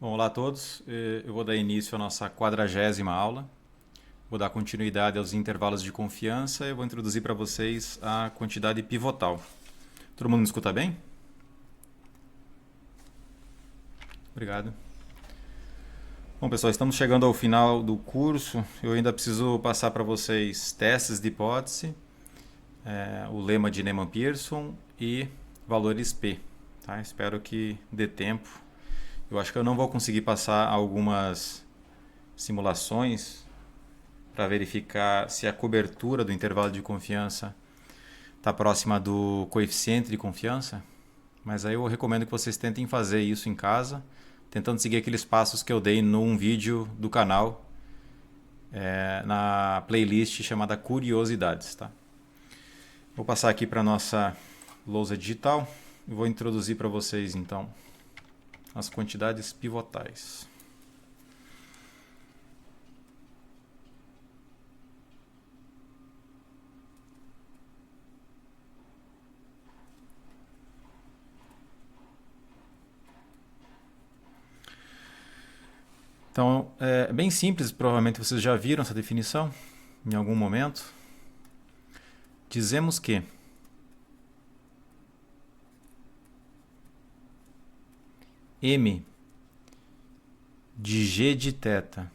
Bom, olá a todos. Eu vou dar início à nossa 40ª aula. Vou dar continuidade aos intervalos de confiança e vou introduzir para vocês a quantidade pivotal. Todo mundo me escuta bem? Obrigado. Bom, pessoal, estamos chegando ao final do curso. Eu ainda preciso passar para vocês testes de hipótese, o lema de Neyman-Pearson e valores P. Tá? Espero que dê tempo. Eu acho que eu não vou conseguir passar algumas simulações para verificar se a cobertura do intervalo de confiança está próxima do coeficiente de confiança, mas aí eu recomendo que vocês tentem fazer isso em casa, tentando seguir aqueles passos que eu dei num vídeo do canal, na playlist chamada Curiosidades. Tá? Vou passar aqui para a nossa lousa digital e vou introduzir para vocês então as quantidades pivotais. Então, é bem simples, provavelmente vocês já viram essa definição em algum momento. Dizemos que m de g de θ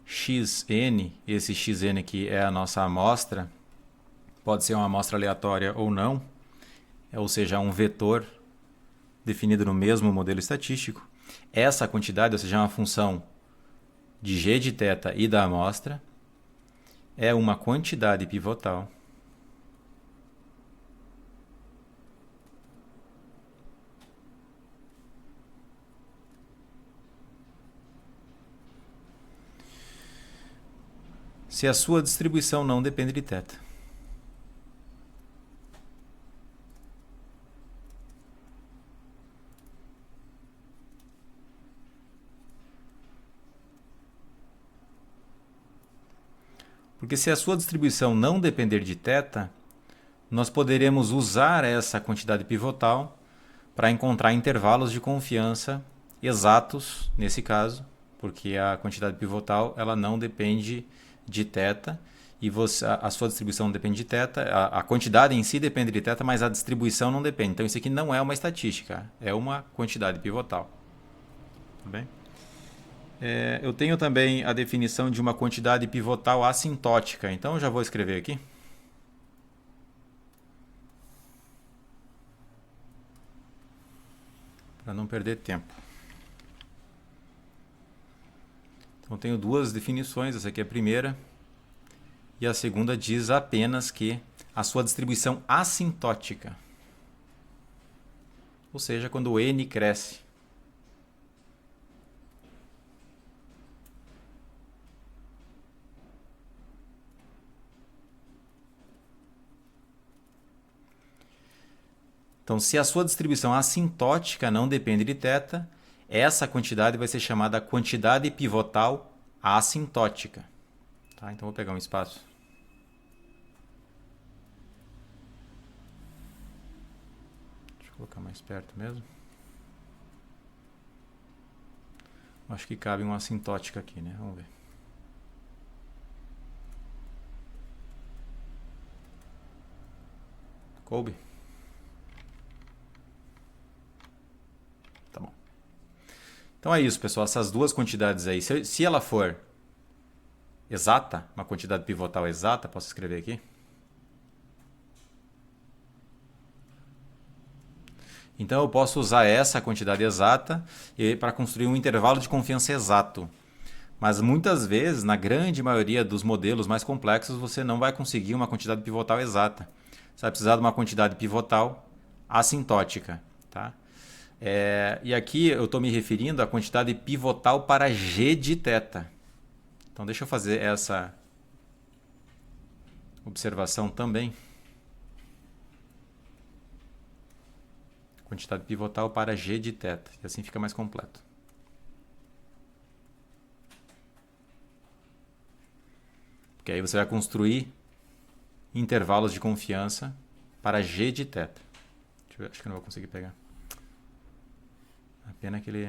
xn, esse xn aqui é a nossa amostra, pode ser uma amostra aleatória ou não, ou seja, um vetor definido no mesmo modelo estatístico. Essa quantidade, ou seja, uma função de g de θ e da amostra, é uma quantidade pivotal se a sua distribuição não depende de θ. Porque se a sua distribuição não depender de θ, nós poderemos usar essa quantidade pivotal para encontrar intervalos de confiança exatos, nesse caso, porque a quantidade pivotal ela não depende de θ e a sua distribuição não depende de θ, a quantidade em si depende de θ, mas a distribuição não depende. Então isso aqui não é uma estatística, é uma quantidade pivotal. Tudo bem? Eu tenho também a definição de uma quantidade pivotal assintótica, então eu já vou escrever aqui. Para não perder tempo. Então tenho duas definições, essa aqui é a primeira, e a segunda diz apenas que a sua distribuição assintótica, ou seja, quando o n cresce. Então, se a sua distribuição assintótica não depende de θ, essa quantidade vai ser chamada quantidade pivotal assintótica. Tá? Então, vou pegar um espaço. Deixa eu colocar mais perto mesmo. Acho que cabe uma assintótica aqui, né? Vamos ver. Coube? Tá bom. Então é isso, pessoal. Essas duas quantidades aí. Se ela for exata, uma quantidade pivotal exata, posso escrever aqui? Então eu posso usar essa quantidade exata para construir um intervalo de confiança exato. Mas muitas vezes, na grande maioria dos modelos mais complexos, você não vai conseguir uma quantidade pivotal exata. Você vai precisar de uma quantidade pivotal assintótica. Tá? E aqui eu estou me referindo à quantidade pivotal para g de θ. Então deixa eu fazer essa observação também. Quantidade pivotal para g de θ. E assim fica mais completo. Porque aí você vai construir intervalos de confiança para g de θ. Deixa eu ver, acho que eu não vou conseguir pegar. Pena que ele...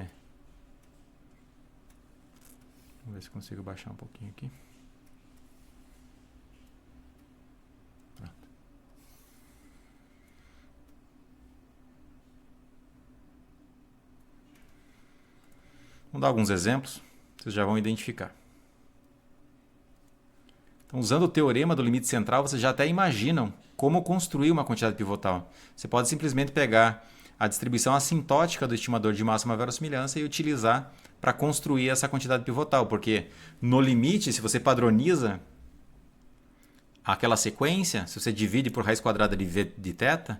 Vamos ver se consigo baixar um pouquinho aqui. Pronto. Vamos dar alguns exemplos, vocês já vão identificar. Então, usando o teorema do limite central, vocês já até imaginam como construir uma quantidade pivotal. Você pode simplesmente pegar a distribuição assintótica do estimador de máxima verossimilhança e utilizar para construir essa quantidade pivotal, porque no limite, se você padroniza aquela sequência, se você divide por raiz quadrada de v de θ,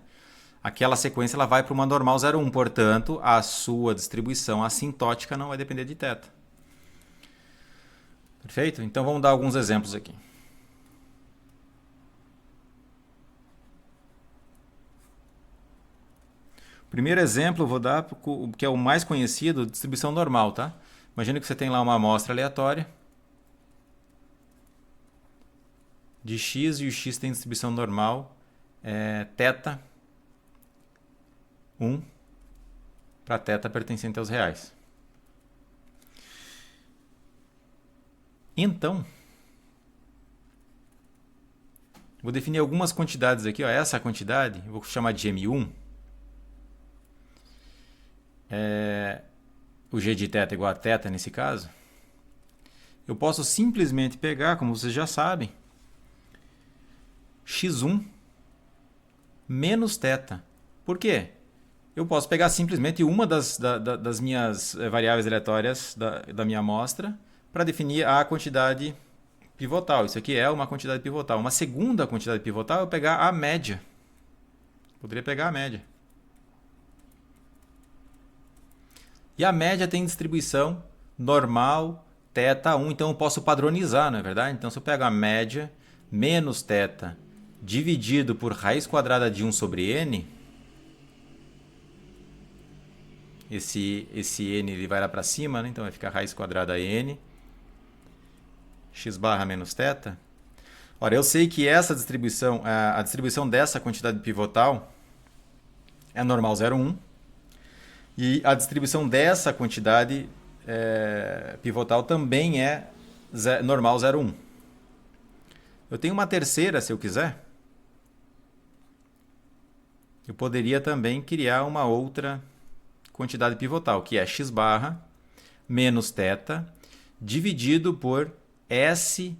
aquela sequência ela vai para uma normal 0,1, portanto, a sua distribuição assintótica não vai depender de θ. Perfeito? Então vamos dar alguns exemplos aqui. O primeiro exemplo eu vou dar, que é o mais conhecido, distribuição normal, tá? Imagina que você tem lá uma amostra aleatória de x e o x tem distribuição normal θ 1 para θ pertencente aos reais. Então, vou definir algumas quantidades aqui. Ó. Essa quantidade eu vou chamar de M1. O g de θ igual a θ nesse caso. Eu posso simplesmente pegar, como vocês já sabem, x1 menos θ. Por quê? Eu posso pegar simplesmente uma das minhas variáveis aleatórias da minha amostra para definir a quantidade pivotal. Isso aqui é uma quantidade pivotal. Uma segunda quantidade pivotal é eu pegar a média. Poderia pegar a média. E a média tem distribuição normal θ1, então eu posso padronizar, não é verdade? Então se eu pego a média menos θ dividido por raiz quadrada de 1 sobre n, esse n ele vai lá para cima, né? Então vai ficar raiz quadrada n x barra menos θ. Ora, eu sei que essa distribuição, a distribuição dessa quantidade pivotal é normal 0,1 e a distribuição dessa quantidade pivotal também é normal 0,1. Eu tenho uma terceira, se eu quiser. Eu poderia também criar uma outra quantidade pivotal, que é x barra menos θ dividido por S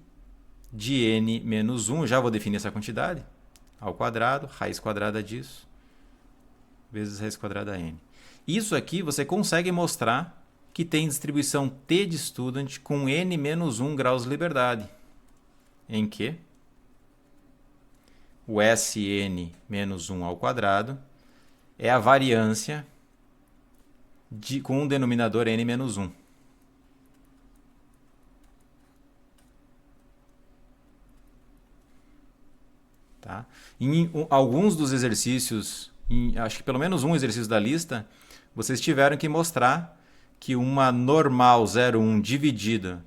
de n menos 1, já vou definir essa quantidade, ao quadrado, raiz quadrada disso, vezes raiz quadrada n. Isso aqui você consegue mostrar que tem distribuição T de student com n menos 1 graus de liberdade, em que o Sn menos 1 ao quadrado é a variância com um denominador n menos 1. Tá? Em alguns dos exercícios, acho que pelo menos um exercício da lista, vocês tiveram que mostrar que uma normal 0,1 dividida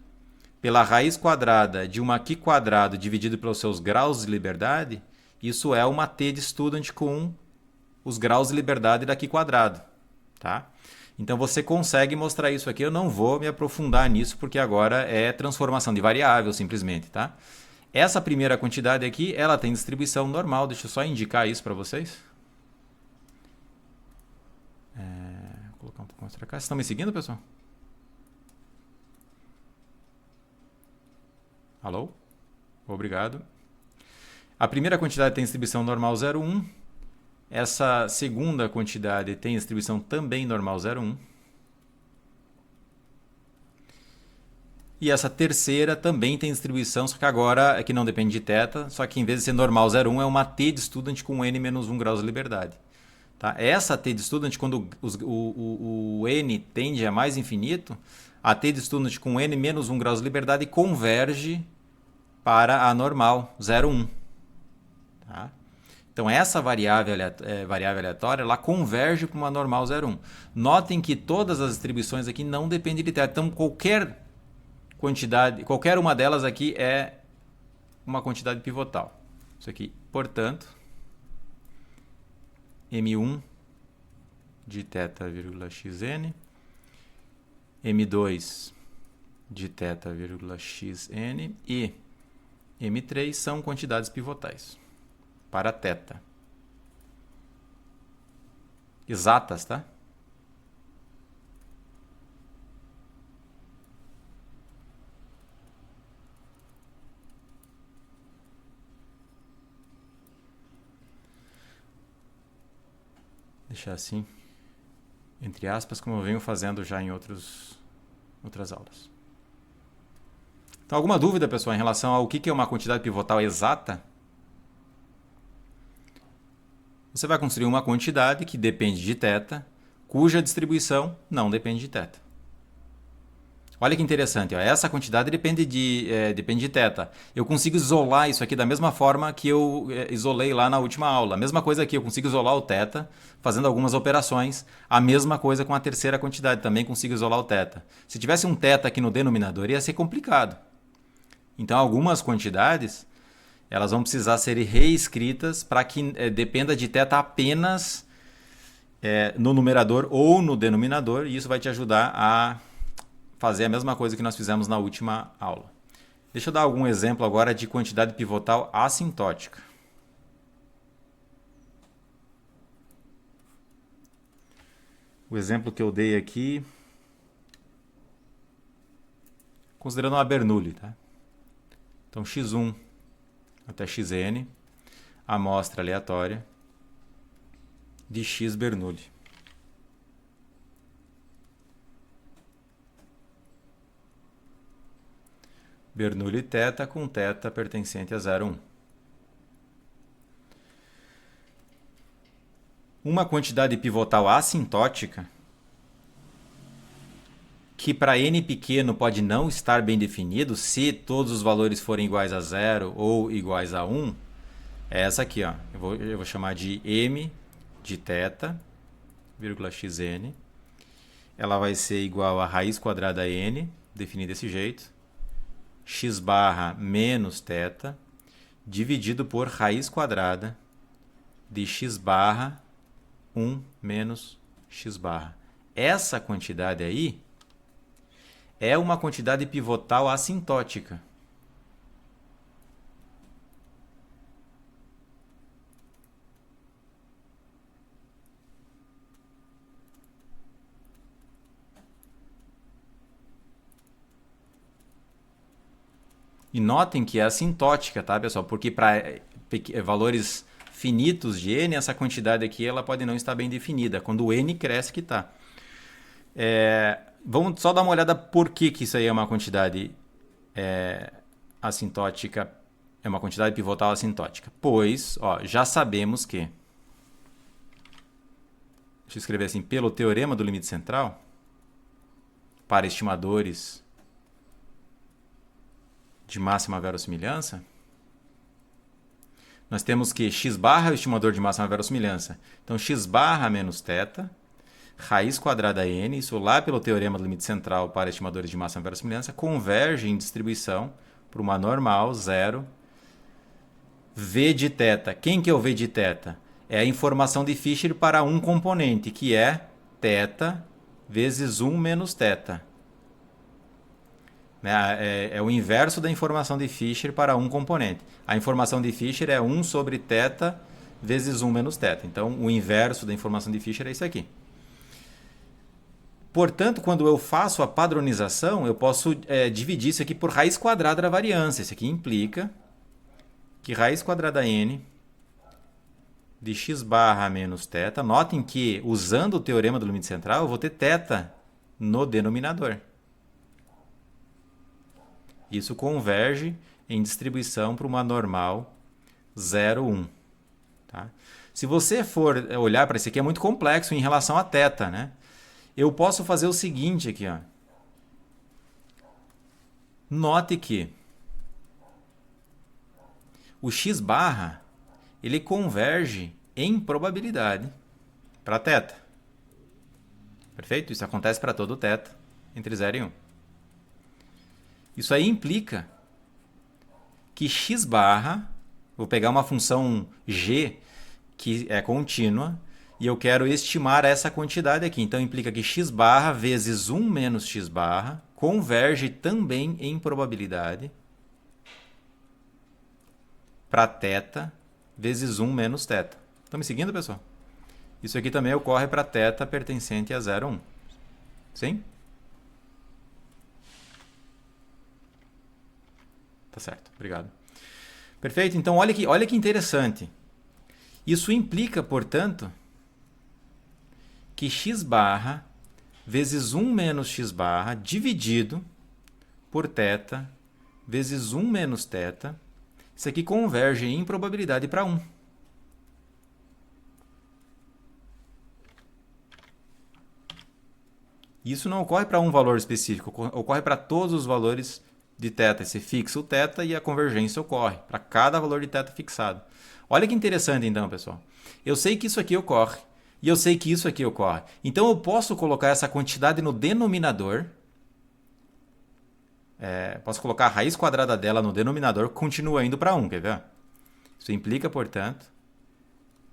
pela raiz quadrada de uma aqui quadrado dividido pelos seus graus de liberdade, isso é uma T de student com os graus de liberdade daqui quadrado. Tá? Então você consegue mostrar isso aqui. Eu não vou me aprofundar nisso porque agora é transformação de variável simplesmente. Tá? Essa primeira quantidade aqui, ela tem distribuição normal. Deixa eu só indicar isso para vocês. Vou colocar um pouco mais para cá. Vocês estão me seguindo, pessoal? Alô? Obrigado. A primeira quantidade tem distribuição normal 0,1. Essa segunda quantidade tem distribuição também normal 0,1. E essa terceira também tem distribuição, só que agora é que não depende de θ, só que em vez de ser normal 0,1 é uma T de student com n menos 1 graus de liberdade. Tá? Essa T de student, quando o n tende a mais infinito, a T de student com n menos 1 graus de liberdade converge para a normal 0,1. Tá? Então essa variável aleatória ela converge para uma normal 0,1. Notem que todas as distribuições aqui não dependem de θ. Então qualquer uma delas aqui é uma quantidade pivotal. Isso aqui, portanto, M1 de θ, xn M2 de θ, xn e M3 são quantidades pivotais para θ. Exatas, tá? Deixar assim, entre aspas, como eu venho fazendo já em outras aulas. Então, alguma dúvida, pessoal, em relação ao que é uma quantidade pivotal exata? Você vai construir uma quantidade que depende de θ, cuja distribuição não depende de θ. Olha que interessante, ó. Essa quantidade depende de θ. Eu consigo isolar isso aqui da mesma forma que eu isolei lá na última aula. A mesma coisa aqui, eu consigo isolar o θ fazendo algumas operações. A mesma coisa com a terceira quantidade, também consigo isolar o θ. Se tivesse um θ aqui no denominador, ia ser complicado. Então, algumas quantidades elas vão precisar ser reescritas para que dependa de θ apenas no numerador ou no denominador, e isso vai te ajudar a fazer a mesma coisa que nós fizemos na última aula. Deixa eu dar algum exemplo agora de quantidade pivotal assintótica. O exemplo que eu dei aqui, considerando uma Bernoulli, tá? Então, x1 até xn, amostra aleatória de x Bernoulli. Bernoulli θ com θ pertencente a 0,1. Uma quantidade pivotal assintótica, que para n pequeno pode não estar bem definido, se todos os valores forem iguais a 0 ou iguais a 1, é essa aqui, ó. Eu vou chamar de m de θ, xn. Ela vai ser igual a raiz quadrada n, definida desse jeito, x barra menos θ, dividido por raiz quadrada de x barra 1 menos x barra. Essa quantidade aí é uma quantidade pivotal assintótica. E notem que é assintótica, tá, pessoal? Porque para valores finitos de n, essa quantidade aqui ela pode não estar bem definida. Quando o n cresce, que está. Vamos só dar uma olhada por que isso aí é uma quantidade assintótica, é uma quantidade pivotal assintótica. Pois, ó, já sabemos que, deixa eu escrever assim, pelo teorema do limite central, para estimadores de máxima verossimilhança, nós temos que x barra é o estimador de máxima verossimilhança. Então, x barra menos θ, raiz quadrada n, isso lá pelo teorema do limite central para estimadores de máxima verossimilhança, converge em distribuição para uma normal, zero, v de θ. Quem que é o v de θ? É a informação de Fischer para um componente, que é θ vezes 1 menos θ. É o inverso da informação de Fischer para um componente. A informação de Fischer é 1 sobre θ vezes 1 menos θ. Então, o inverso da informação de Fischer é isso aqui. Portanto, quando eu faço a padronização, eu posso dividir isso aqui por raiz quadrada da variância. Isso aqui implica que raiz quadrada n de x barra menos θ, notem que, usando o teorema do limite central, eu vou ter θ no denominador. Isso converge em distribuição para uma normal 0, 1. Tá? Se você for olhar para isso aqui, é muito complexo em relação a θ, né? Eu posso fazer o seguinte aqui, ó. Note que o x barra ele converge em probabilidade para θ. Perfeito? Isso acontece para todo θ entre 0 e 1. Isso aí implica que x barra, vou pegar uma função g que é contínua, e eu quero estimar essa quantidade aqui. Então implica que x barra vezes 1 menos x barra converge também em probabilidade para θ vezes 1 menos θ. Estão me seguindo, pessoal? Isso aqui também ocorre para θ pertencente a 0, 1. Sim? Tá certo, obrigado. Perfeito, então olha que interessante. Isso implica, portanto, que x barra vezes 1 menos x barra dividido por θ vezes 1 menos θ, isso aqui converge em probabilidade para 1. Isso não ocorre para um valor específico, ocorre para todos os valores de θ. Você fixa o θ e a convergência ocorre para cada valor de θ fixado. Olha que interessante então, pessoal. Eu sei que isso aqui ocorre e eu sei que isso aqui ocorre. Então eu posso colocar essa quantidade no denominador. Posso colocar a raiz quadrada dela no denominador, continua indo para 1, quer ver? Isso implica, portanto,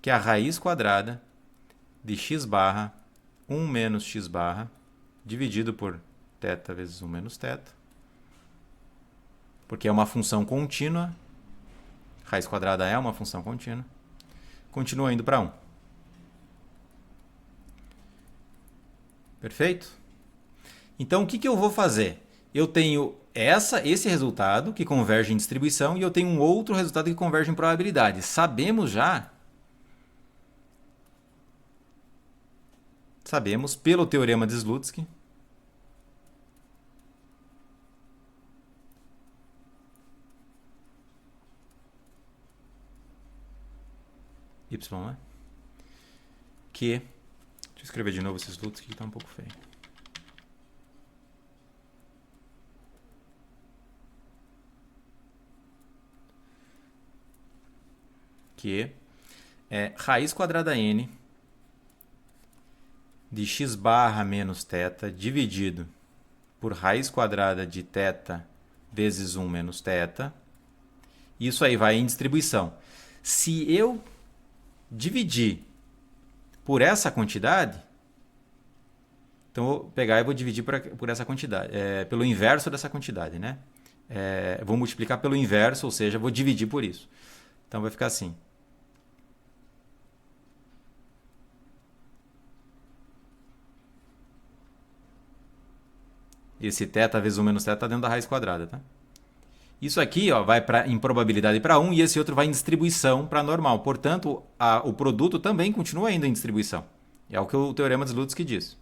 que a raiz quadrada de x barra 1 menos x barra dividido por θ vezes 1 menos θ, porque é uma função contínua, raiz quadrada é uma função contínua, continua indo para 1. Perfeito? Então, o que eu vou fazer? Eu tenho esse resultado que converge em distribuição e eu tenho um outro resultado que converge em probabilidade. Sabemos pelo teorema de Slutsky, y, que... Deixa eu escrever de novo esse Slutsky que está um pouco feio. Que é raiz quadrada n de x barra menos θ dividido por raiz quadrada de θ vezes 1 menos θ. Isso aí vai em distribuição. Se eu dividir por essa quantidade, então eu vou pegar e vou dividir por essa quantidade, pelo inverso dessa quantidade, né? Vou multiplicar pelo inverso, ou seja, vou dividir por isso. Então vai ficar assim. Esse θ vezes 1 menos θ está dentro da raiz quadrada, tá? Isso aqui vai em probabilidade para 1 e esse outro vai em distribuição para normal. Portanto, o produto também continua indo em distribuição. É o que o teorema de Slutsky diz.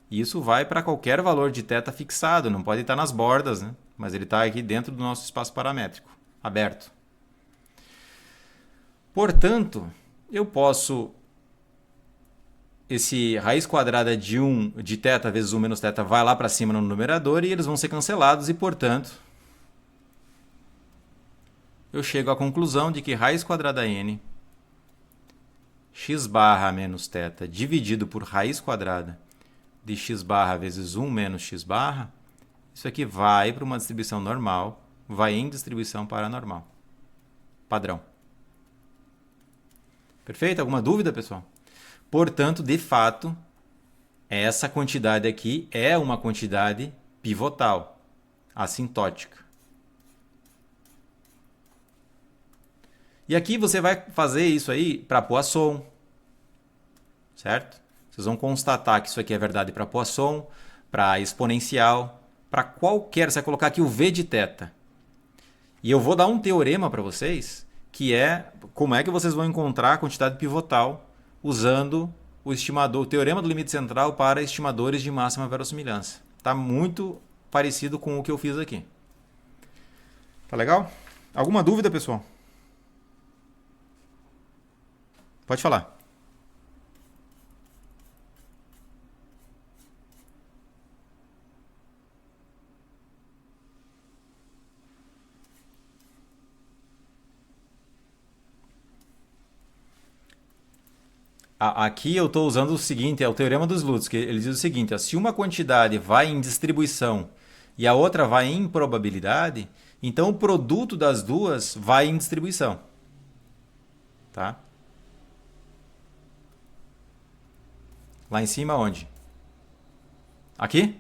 Isso vai para qualquer valor de θ fixado, não pode estar nas bordas, né? Mas ele está aqui dentro do nosso espaço paramétrico, aberto. Portanto, eu posso... Esse raiz quadrada de θ vezes 1 menos θ vai lá para cima no numerador e eles vão ser cancelados e, portanto, eu chego à conclusão de que raiz quadrada n x barra menos θ dividido por raiz quadrada de x barra vezes 1 menos x barra, isso aqui vai para uma distribuição normal, vai em distribuição paranormal. Padrão. Perfeito? Alguma dúvida, pessoal? Portanto, de fato, essa quantidade aqui é uma quantidade pivotal, assintótica. E aqui você vai fazer isso aí para Poisson, certo? Vocês vão constatar que isso aqui é verdade para Poisson, para exponencial, para qualquer... Você vai colocar aqui o V de θ. E eu vou dar um teorema para vocês, que é como é que vocês vão encontrar a quantidade pivotal usando o teorema do limite central para estimadores de máxima verossimilhança. Está muito parecido com o que eu fiz aqui. Tá legal? Alguma dúvida, pessoal? Pode falar. Aqui eu estou usando o seguinte, é o teorema dos Slutsky. Ele diz o seguinte, se uma quantidade vai em distribuição e a outra vai em probabilidade, então o produto das duas vai em distribuição. Tá? Lá em cima onde? Aqui?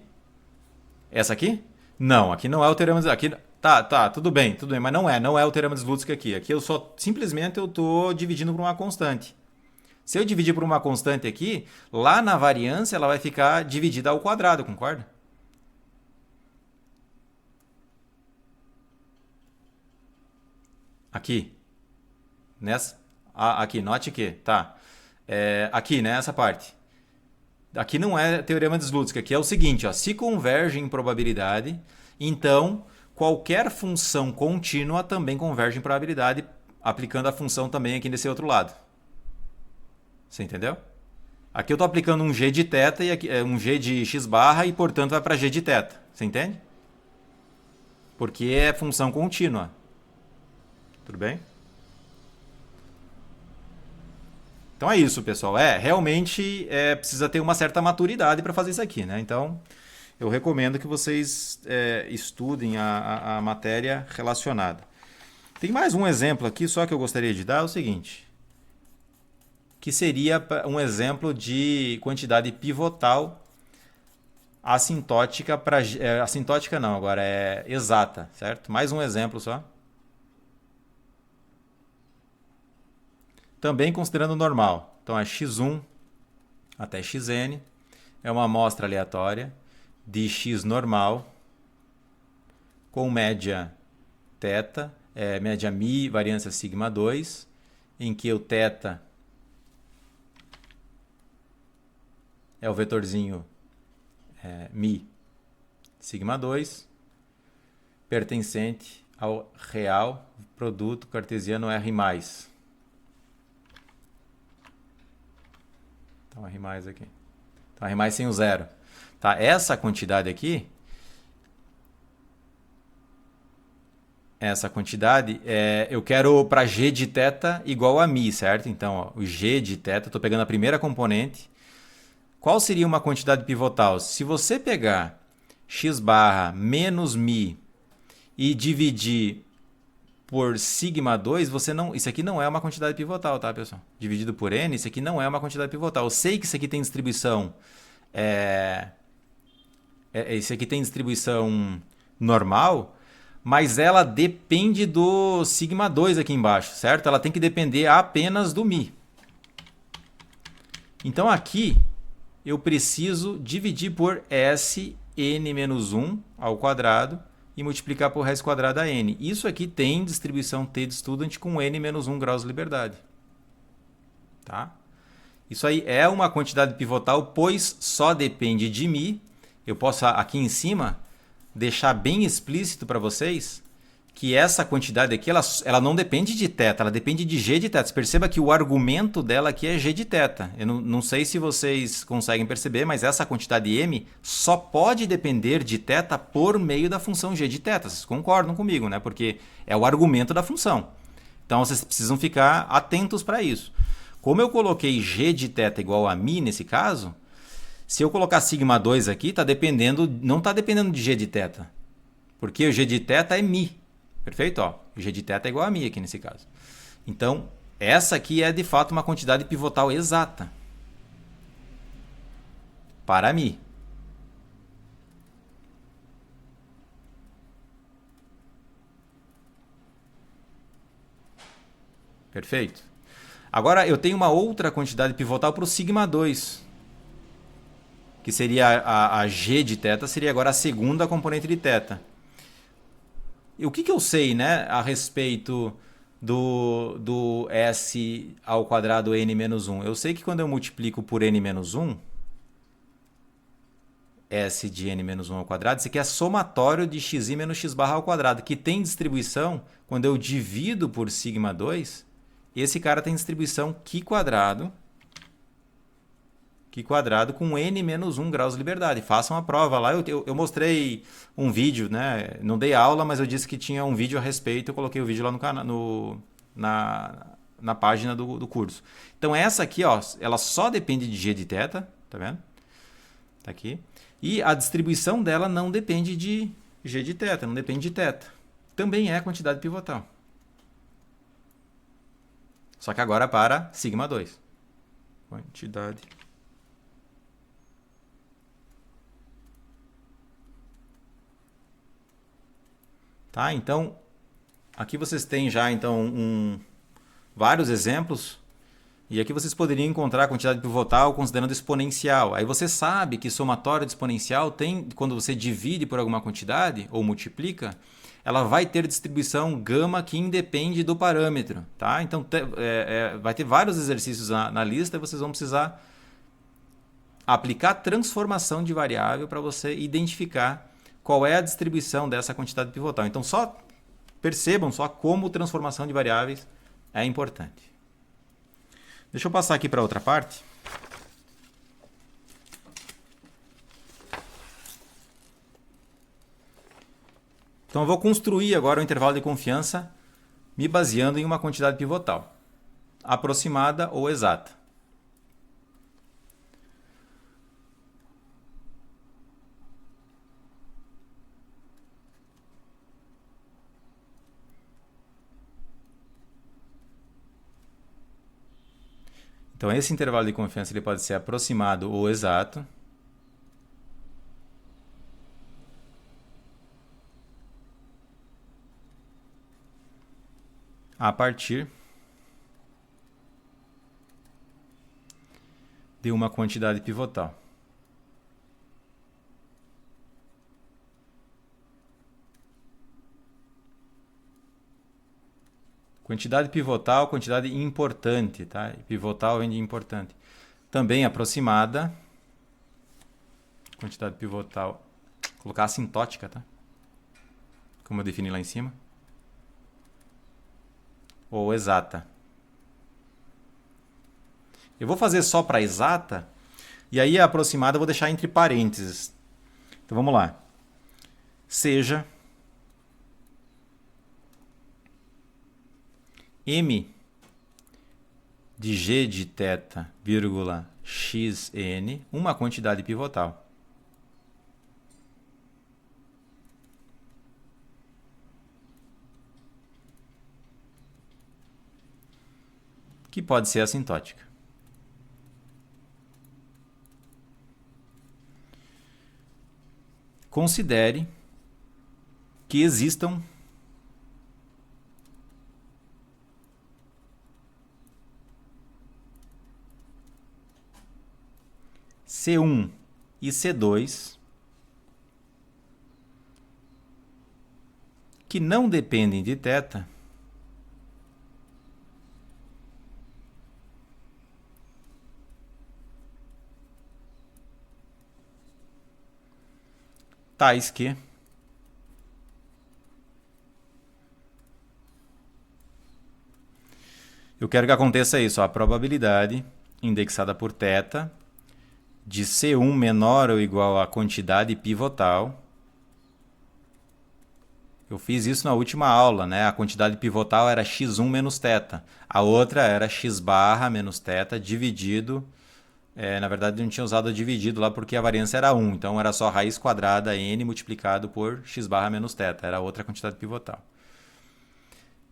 Essa aqui? Não, aqui não é o teorema de aqui. Tá, tudo bem, mas não é o teorema de Slutsky aqui. Aqui eu só simplesmente eu tô dividindo por uma constante. Se eu dividir por uma constante aqui, lá na variância ela vai ficar dividida ao quadrado, concorda? Aqui. Nessa. Aqui, note que. Tá. Aqui, né? Essa parte. Aqui não é teorema de Slutsky. Aqui é o seguinte, ó. Se converge em probabilidade, então qualquer função contínua também converge em probabilidade, aplicando a função também aqui nesse outro lado. Você entendeu? Aqui eu estou aplicando um g de θ e aqui, um g de x barra e, portanto, vai para g de θ. Você entende? Porque é função contínua. Tudo bem? Então é isso, pessoal. Realmente precisa ter uma certa maturidade para fazer isso aqui, né? Então, eu recomendo que vocês estudem a matéria relacionada. Tem mais um exemplo aqui, só que eu gostaria de dar, é o seguinte. Que seria um exemplo de quantidade pivotal assintótica para... assintótica não, agora é exata, certo? Mais um exemplo só. Também considerando normal. Então é x1 até xn. É uma amostra aleatória de x normal com média θ, média mi, variância sigma 2, em que o θ é o vetorzinho mi sigma 2, pertencente ao real produto cartesiano R+. Então, R+ aqui. Então, R+ sem o zero. Tá? Essa quantidade aqui, eu quero para g de θ igual a mi, certo? Então, ó, o g de θ, estou pegando a primeira componente. Qual seria uma quantidade pivotal? Se você pegar x barra menos mi e dividir por sigma 2, isso aqui não é uma quantidade pivotal, tá, pessoal? Dividido por n, isso aqui não é uma quantidade pivotal. Eu sei que isso aqui tem distribuição esse aqui tem distribuição normal, mas ela depende do sigma 2 aqui embaixo, certo? Ela tem que depender apenas do mi. Então aqui eu preciso dividir por Sn-1 ao quadrado e multiplicar por raiz quadrada a n. Isso aqui tem distribuição t de student com n-1 graus de liberdade. Tá? Isso aí é uma quantidade pivotal, pois só depende de mi. Eu posso aqui em cima deixar bem explícito para vocês que essa quantidade aqui ela não depende de θ, ela depende de g de θ. Você perceba que o argumento dela aqui é g de θ. Eu não sei se vocês conseguem perceber, mas essa quantidade m só pode depender de θ por meio da função g de θ. Vocês concordam comigo, né? Porque é o argumento da função. Então vocês precisam ficar atentos para isso. Como eu coloquei g de θ igual a mi nesse caso, se eu colocar sigma 2 aqui, não está dependendo de g de θ. Porque o g de θ é mi. Perfeito? Ó, g de θ é igual a mi aqui nesse caso. Então, essa aqui é de fato uma quantidade pivotal exata. Para mi. Perfeito? Agora eu tenho uma outra quantidade pivotal para o sigma 2. Que seria a g de θ, seria agora a segunda componente de θ. E o que eu sei, né, a respeito do S ao quadrado n-1? Eu sei que quando eu multiplico por n-1, S de n-1 ao quadrado, isso aqui é somatório de xi menos x barra ao quadrado, que tem distribuição, quando eu divido por sigma 2, esse cara tem distribuição Qi quadrado com n-1 graus de liberdade. Façam a prova lá. Eu mostrei um vídeo, né? Não dei aula, mas eu disse que tinha um vídeo a respeito. Eu coloquei o vídeo lá no canal, na página do curso. Então essa aqui, ó, ela só depende de g de θ, tá vendo? Tá aqui. E a distribuição dela não depende de g de θ, não depende de θ. Também é quantidade pivotal. Só que agora para sigma 2. Quantidade Tá? Então, aqui vocês têm já então vários exemplos. E aqui vocês poderiam encontrar a quantidade pivotal considerando exponencial. Aí você sabe que somatório de exponencial tem, quando você divide por alguma quantidade ou multiplica, ela vai ter distribuição gama que independe do parâmetro. Tá? Então vai ter vários exercícios na lista e vocês vão precisar aplicar transformação de variável para você identificar qual é a distribuição dessa quantidade pivotal. Então só percebam só como transformação de variáveis é importante. Deixa eu passar aqui para outra parte. Então eu vou construir agora o intervalo de confiança me baseando em uma quantidade pivotal, aproximada ou exata. Então esse intervalo de confiança ele pode ser aproximado ou exato. A partir de uma quantidade pivotal. Quantidade pivotal, quantidade importante, tá? Pivotal vem de importante. Também aproximada. Quantidade pivotal. Vou colocar assintótica, tá? Como eu defini lá em cima. Ou exata. Eu vou fazer só para exata. E aí a aproximada eu vou deixar entre parênteses. Então vamos lá. Seja m de g de θ, vírgula, xn, uma quantidade pivotal. Que pode ser assintótica. Considere que existam C1 e C2 que não dependem de θ tais que eu quero que aconteça isso, a probabilidade indexada por θ de C1 menor ou igual à quantidade pivotal. Eu fiz isso na última aula, né? A quantidade pivotal era x1 menos θ. A outra era x barra menos θ dividido. Na verdade, eu não tinha usado dividido lá porque a variância era 1. Então, era só raiz quadrada n multiplicado por x barra menos θ. Era outra quantidade pivotal.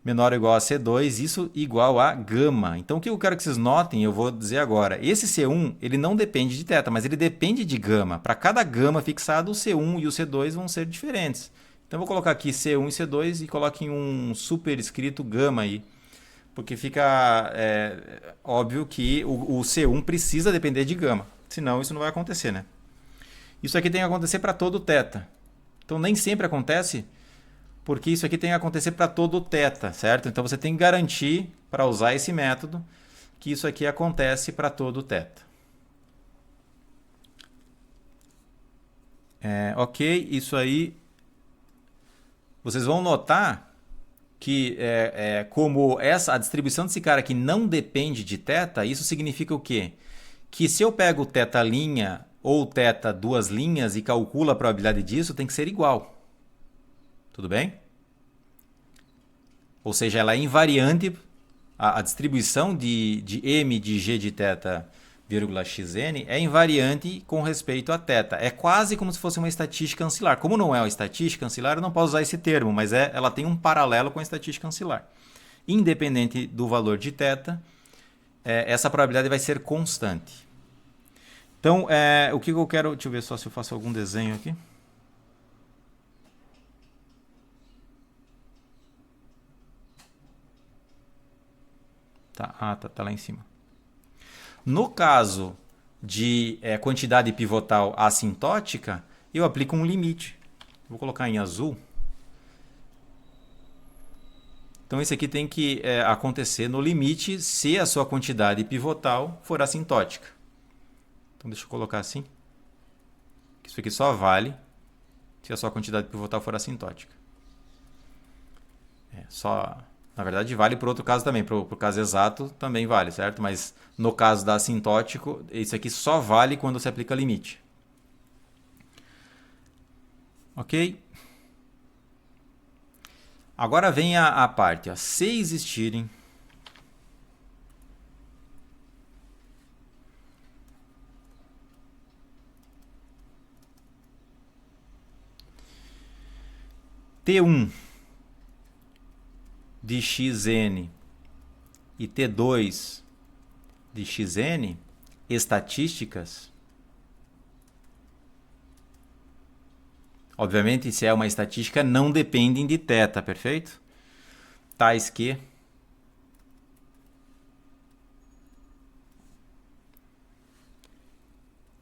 Menor ou igual a C2, isso igual a gama. Então, o que eu quero que vocês notem, eu vou dizer agora. Esse C1, ele não depende de θ, mas ele depende de gama. Para cada gama fixado, o C1 e o C2 vão ser diferentes. Então, eu vou colocar aqui C1 e C2 e coloque um superescrito gama aí. Porque fica óbvio que o C1 precisa depender de gama. Senão, isso não vai acontecer, né? Isso aqui tem que acontecer para todo θ. Então, nem sempre acontece, porque isso aqui tem que acontecer para todo o θ, certo? Então, você tem que garantir, para usar esse método, que isso aqui acontece para todo o θ. Ok, isso aí. Vocês vão notar que como a distribuição desse cara aqui não depende de θ, isso significa o quê? Que se eu pego θ' ou θ duas linhas e calculo a probabilidade disso, tem que ser igual. Tudo bem? Ou seja, ela é invariante, a distribuição de m de g de θ, vírgula xn, é invariante com respeito a θ. É quase como se fosse uma estatística ancilar. Como não é uma estatística ancilar, eu não posso usar esse termo, mas ela tem um paralelo com a estatística ancilar. Independente do valor de θ, essa probabilidade vai ser constante. Então, o que eu quero... Deixa eu ver só se eu faço algum desenho aqui. Tá, tá lá em cima. No caso de quantidade pivotal assintótica, eu aplico um limite. Vou colocar em azul. Então, isso aqui tem que acontecer no limite se a sua quantidade pivotal for assintótica. Então, deixa eu colocar assim. Isso aqui só vale se a sua quantidade pivotal for assintótica. Na verdade, vale para outro caso também. Para o caso exato, também vale, certo? Mas no caso da assintótico, isso aqui só vale quando se aplica limite. Ok? Agora vem a parte. Ó. Se existirem T1 de xn e T2 de xn estatísticas, obviamente, se é uma estatística, não dependem de θ, perfeito? Tais que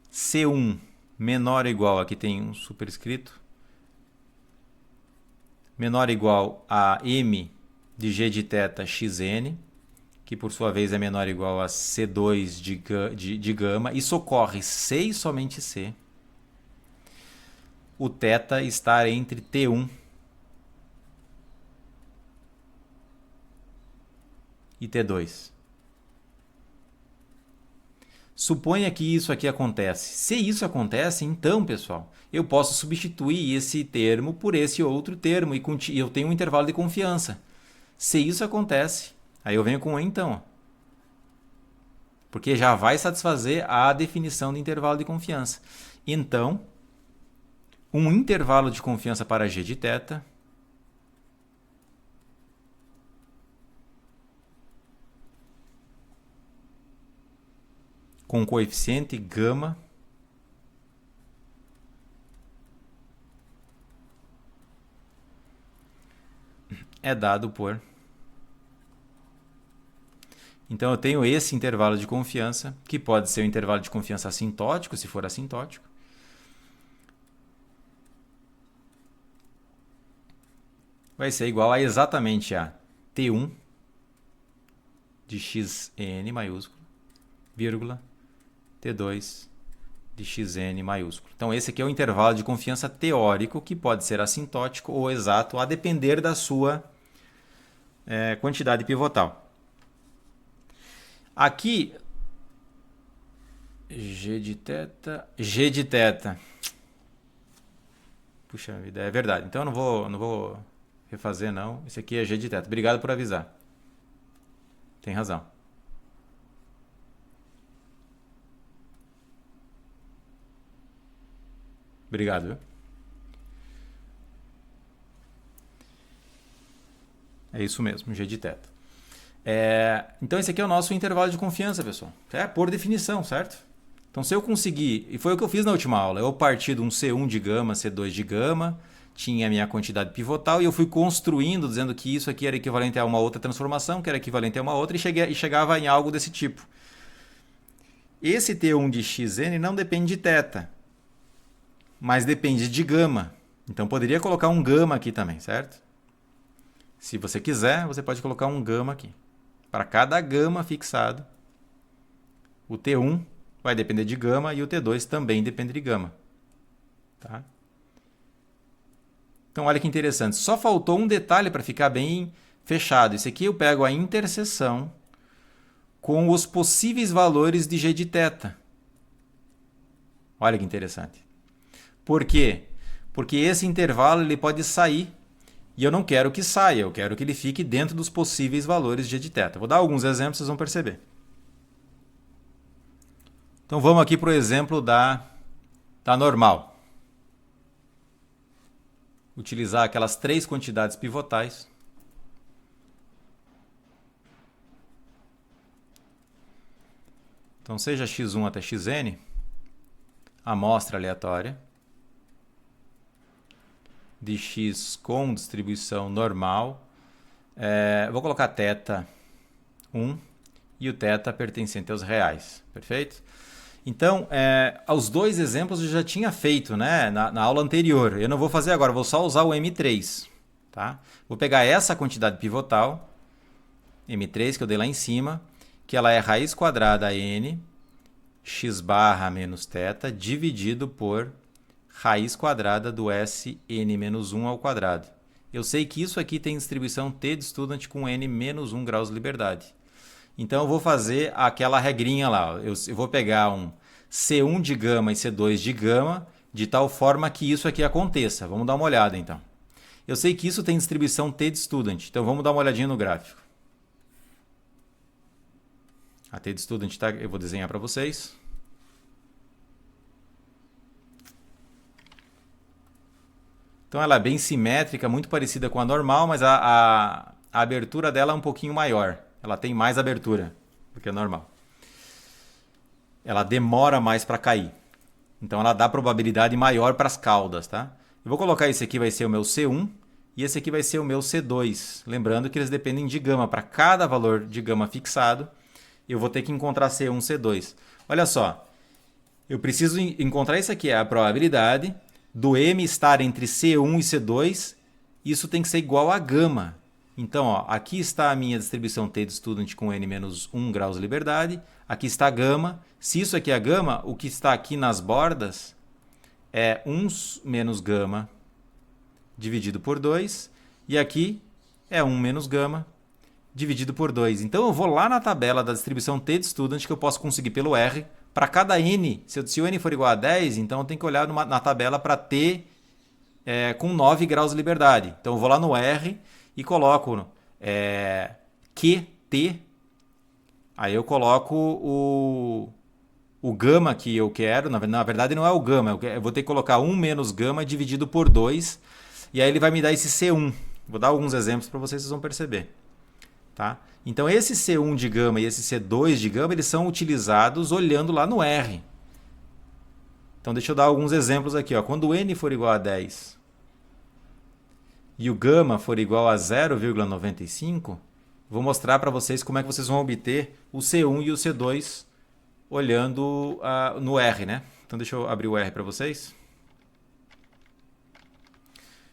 C1 menor ou igual, aqui tem um superescrito, menor ou igual a m de g de θ xn, que por sua vez é menor ou igual a C2 de gama. Isso ocorre se e somente se o θ estar entre T1 e T2. Suponha que isso aqui acontece. Se isso acontece, então, pessoal, eu posso substituir esse termo por esse outro termo e eu tenho um intervalo de confiança. Se isso acontece, aí eu venho com um então. Porque já vai satisfazer a definição de intervalo de confiança. Então, um intervalo de confiança para g de θ com coeficiente gama é dado por... Então eu tenho esse intervalo de confiança, que pode ser o intervalo de confiança assintótico, se for assintótico. Vai ser igual a exatamente a T1 de xn maiúsculo, vírgula, T2 de xn maiúsculo. Então esse aqui é o intervalo de confiança teórico, que pode ser assintótico ou exato, a depender da sua quantidade pivotal. Aqui, g de θ. Puxa vida, é verdade. Então eu não vou refazer não. Esse aqui é g de θ. Obrigado por avisar. Tem razão. Obrigado, viu? É isso mesmo, g de θ. Então esse aqui é o nosso intervalo de confiança, pessoal. Por definição, certo? Então se eu conseguir, e foi o que eu fiz na última aula, eu parti de um C1 de gama, C2 de gama, tinha a minha quantidade pivotal e eu fui construindo, dizendo que isso aqui era equivalente a uma outra transformação, que era equivalente a uma outra, e chegava em algo desse tipo. Esse T1 de xn não depende de θ, mas depende de gama. Então poderia colocar um gama aqui também, certo? Se você quiser, você pode colocar um gama aqui. Para cada gama fixado, o T1 vai depender de gama e o T2 também depende de gama. Tá? Então, olha que interessante. Só faltou um detalhe para ficar bem fechado. Esse aqui eu pego a interseção com os possíveis valores de g de θ. Olha que interessante. Por quê? Porque esse intervalo ele pode sair. E eu não quero que saia, eu quero que ele fique dentro dos possíveis valores de g de θ. Vou dar alguns exemplos, vocês vão perceber. Então vamos aqui para o exemplo da normal. Utilizar aquelas três quantidades pivotais. Então seja x1 até xn, amostra aleatória de x com distribuição normal. Vou colocar θ 1 e o θ pertencente aos reais. Perfeito? Então, os dois exemplos eu já tinha feito, né, na aula anterior. Eu não vou fazer agora, vou só usar o M3. Tá? Vou pegar essa quantidade pivotal, M3, que eu dei lá em cima, que ela é raiz quadrada n x barra menos θ dividido por raiz quadrada do Sn menos 1 ao quadrado. Eu sei que isso aqui tem distribuição t de student com n menos 1 graus de liberdade. Então eu vou fazer aquela regrinha lá. Eu vou pegar um C1 de gama e C2 de gama, de tal forma que isso aqui aconteça. Vamos dar uma olhada então. Eu sei que isso tem distribuição t de student, então vamos dar uma olhadinha no gráfico. A t de student, tá? Eu vou desenhar para vocês. Então ela é bem simétrica, muito parecida com a normal, mas a abertura dela é um pouquinho maior. Ela tem mais abertura do que a normal. Ela demora mais para cair. Então ela dá probabilidade maior para as caudas, tá? Eu vou colocar esse aqui, vai ser o meu C1 e esse aqui vai ser o meu C2. Lembrando que eles dependem de gama. Para cada valor de gama fixado, eu vou ter que encontrar C1, C2. Olha só, eu preciso encontrar isso aqui, é a probabilidade do M estar entre C1 e C2. Isso tem que ser igual a gama. Então, ó, aqui está a minha distribuição t de student com n menos 1 graus de liberdade. Aqui está a gama. Se isso aqui é a gama, o que está aqui nas bordas é 1 menos gama dividido por 2. E aqui é 1 menos gama dividido por 2. Então, eu vou lá na tabela da distribuição t de student que eu posso conseguir pelo R. Para cada n, se o n for igual a 10, então eu tenho que olhar na tabela para t com 9 graus de liberdade. Então, eu vou lá no R e coloco QT, aí eu coloco o gama que eu quero, na verdade não é o gama, eu vou ter que colocar 1 menos gama dividido por 2, e aí ele vai me dar esse C1. Vou dar alguns exemplos para vocês vão perceber. Tá? Então esse C1 de gama e esse C2 de gama, eles são utilizados olhando lá no R. Então deixa eu dar alguns exemplos aqui. Ó. Quando o n for igual a 10... e o gama for igual a 0,95, vou mostrar para vocês como é que vocês vão obter o C1 e o C2 olhando no R, né? Então deixa eu abrir o R para vocês.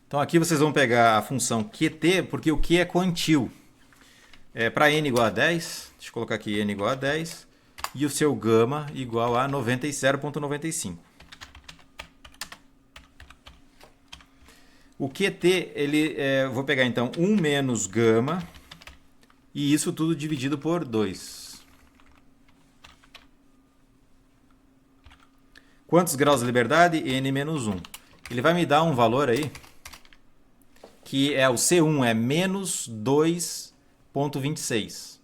Então aqui vocês vão pegar a função QT, porque o Q é quantil. Para n igual a 10, deixa eu colocar aqui n igual a 10, e o seu gama igual a 0,95. O QT, vou pegar então 1 menos gama, e isso tudo dividido por 2. Quantos graus de liberdade? N menos 1. Ele vai me dar um valor aí, que é o C1, é menos 2,26.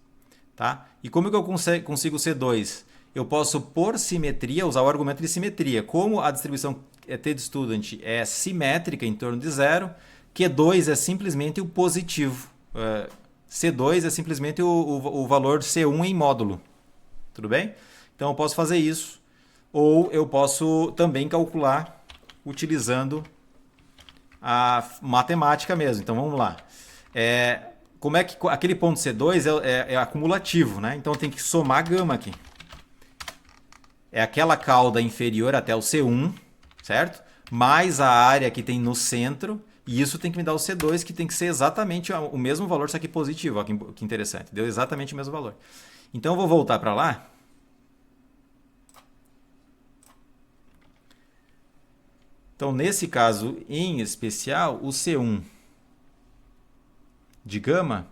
Tá? E como que eu consigo C2? Eu posso, por simetria, usar o argumento de simetria. Como a distribuição t de student é simétrica em torno de zero, Q2 é simplesmente o positivo. C2 é simplesmente o valor C1 em módulo. Tudo bem? Então eu posso fazer isso. Ou eu posso também calcular utilizando a matemática mesmo. Então vamos lá. Como é que aquele ponto C2 é acumulativo, né? Então eu tenho que somar gama aqui. É aquela cauda inferior até o C1, certo? Mais a área que tem no centro, e isso tem que me dar o C2, que tem que ser exatamente o mesmo valor, só que positivo. Olha que interessante, deu exatamente o mesmo valor. Então eu vou voltar para lá. Então nesse caso em especial, o C1 de gama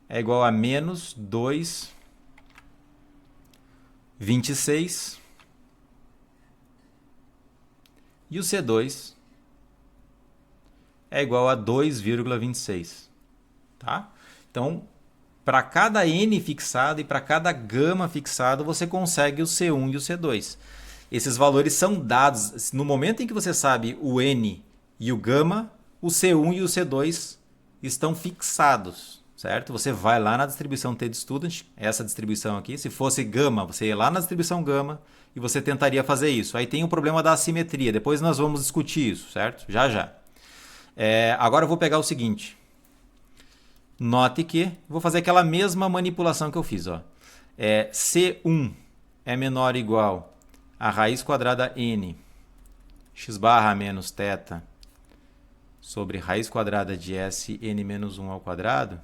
é igual a menos 2,26. E o C2 é igual a 2,26. Tá? Então, para cada n fixado e para cada gama fixado, você consegue o C1 e o C2. Esses valores são dados. No momento em que você sabe o n e o gama, o C1 e o C2 estão fixados. Certo? Você vai lá na distribuição t de student, essa distribuição aqui. Se fosse gama, você ia lá na distribuição gama e você tentaria fazer isso. Aí tem o problema da assimetria. Depois nós vamos discutir isso, certo? Já já. Agora eu vou pegar o seguinte. Note que vou fazer aquela mesma manipulação que eu fiz. Ó. C1 é menor ou igual a raiz quadrada n x barra menos θ sobre raiz quadrada de Sn menos 1 ao quadrado,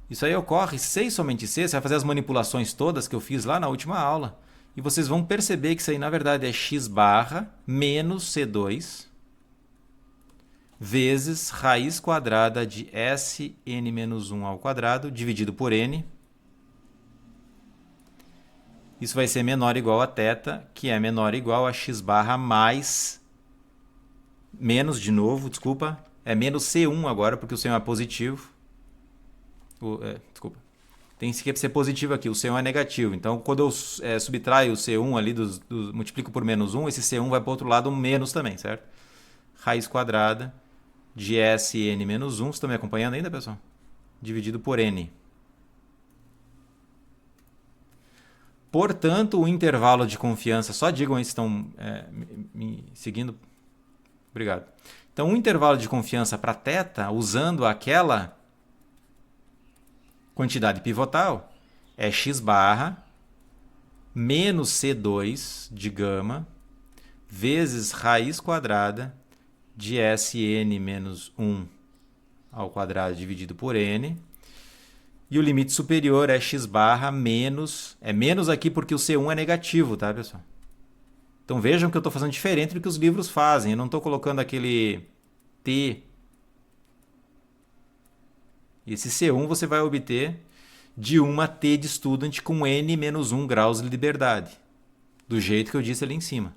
isso aí ocorre se e somente se, você vai fazer as manipulações todas que eu fiz lá na última aula, e vocês vão perceber que isso aí na verdade é x barra menos C2 vezes raiz quadrada de Sn menos 1 ao quadrado dividido por n. Isso vai ser menor ou igual a θ, que é menor ou igual a x barra mais, menos de novo, desculpa, é menos C1 agora, porque o C1 é positivo. Desculpa. Tem que ser positivo aqui, o C1 é negativo. Então, quando eu subtraio o C1 ali, multiplico por menos 1, esse C1 vai para o outro lado um menos também, certo? Raiz quadrada de Sn menos 1, vocês estão me acompanhando ainda, pessoal? Dividido por n. Portanto, o intervalo de confiança, só digam aí se estão me seguindo. Obrigado. Então, o intervalo de confiança para θ, usando aquela quantidade pivotal, é x barra menos C2 de gama vezes raiz quadrada de Sn menos 1 ao quadrado dividido por n. E o limite superior é x barra menos... É menos aqui porque o C1 é negativo, tá, pessoal? Então vejam que eu estou fazendo diferente do que os livros fazem. Eu não estou colocando aquele T. E esse C1 você vai obter de uma T de student com n menos 1 graus de liberdade. Do jeito que eu disse ali em cima.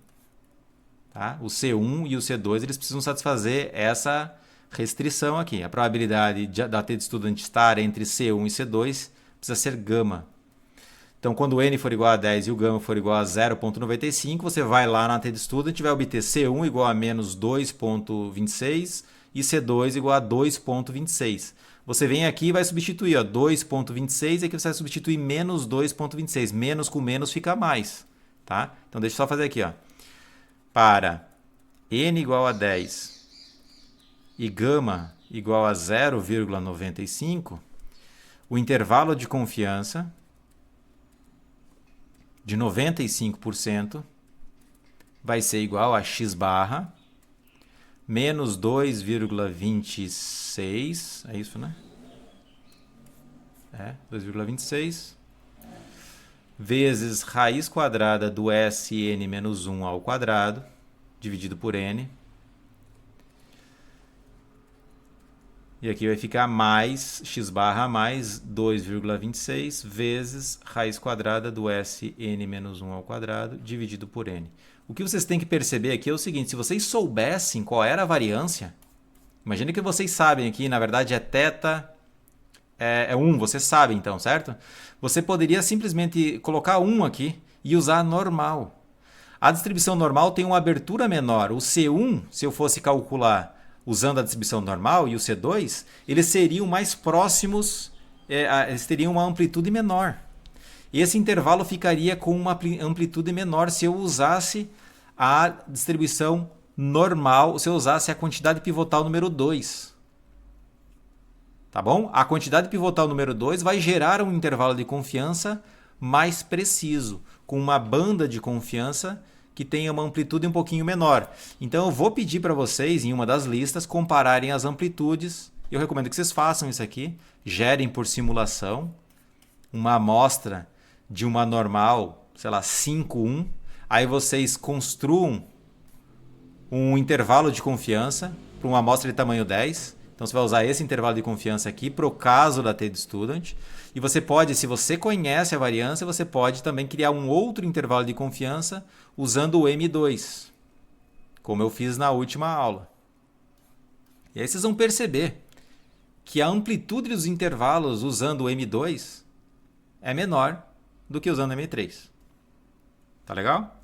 Tá? O C1 e o C2 eles precisam satisfazer essa restrição aqui. A probabilidade da T de student estar entre C1 e C2 precisa ser gama. Então, quando o n for igual a 10 e o gama for igual a 0,95, você vai lá na T de student e vai obter C1 igual a menos 2,26 e C2 igual a 2,26. Você vem aqui e vai substituir 2,26 e aqui você vai substituir menos 2,26. Menos com menos fica mais. Tá? Então, deixa eu só fazer aqui. Para n igual a 10 e gama igual a 0,95, o intervalo de confiança de 95% vai ser igual a x barra menos 2,26, é isso, né? 2,26 vezes raiz quadrada do Sn menos 1 ao quadrado dividido por n. E aqui vai ficar mais x barra mais 2,26 vezes raiz quadrada do Sn menos 1 ao quadrado dividido por n. O que vocês têm que perceber aqui é o seguinte, se vocês soubessem qual era a variância, imagine que vocês sabem aqui, na verdade é θ é 1, vocês sabem então, certo? Você poderia simplesmente colocar 1 aqui e usar normal. A distribuição normal tem uma abertura menor. O C1, se eu fosse calcular usando a distribuição normal, e o C2, eles seriam mais próximos, eles teriam uma amplitude menor. E esse intervalo ficaria com uma amplitude menor se eu usasse a distribuição normal, se eu usasse a quantidade pivotal número 2. Tá bom? A quantidade pivotal número 2 vai gerar um intervalo de confiança mais preciso, com uma banda de confiança que tenha uma amplitude um pouquinho menor. Então eu vou pedir para vocês, em uma das listas, compararem as amplitudes. Eu recomendo que vocês façam isso aqui, gerem por simulação uma amostra de uma normal, sei lá, 5,1. Aí vocês construam um intervalo de confiança para uma amostra de tamanho 10. Então você vai usar esse intervalo de confiança aqui para o caso da T de student. E você pode, se você conhece a variância, você pode também criar um outro intervalo de confiança usando o M2, como eu fiz na última aula. E aí vocês vão perceber que a amplitude dos intervalos usando o M2 é menor do que usando o M3. Tá legal?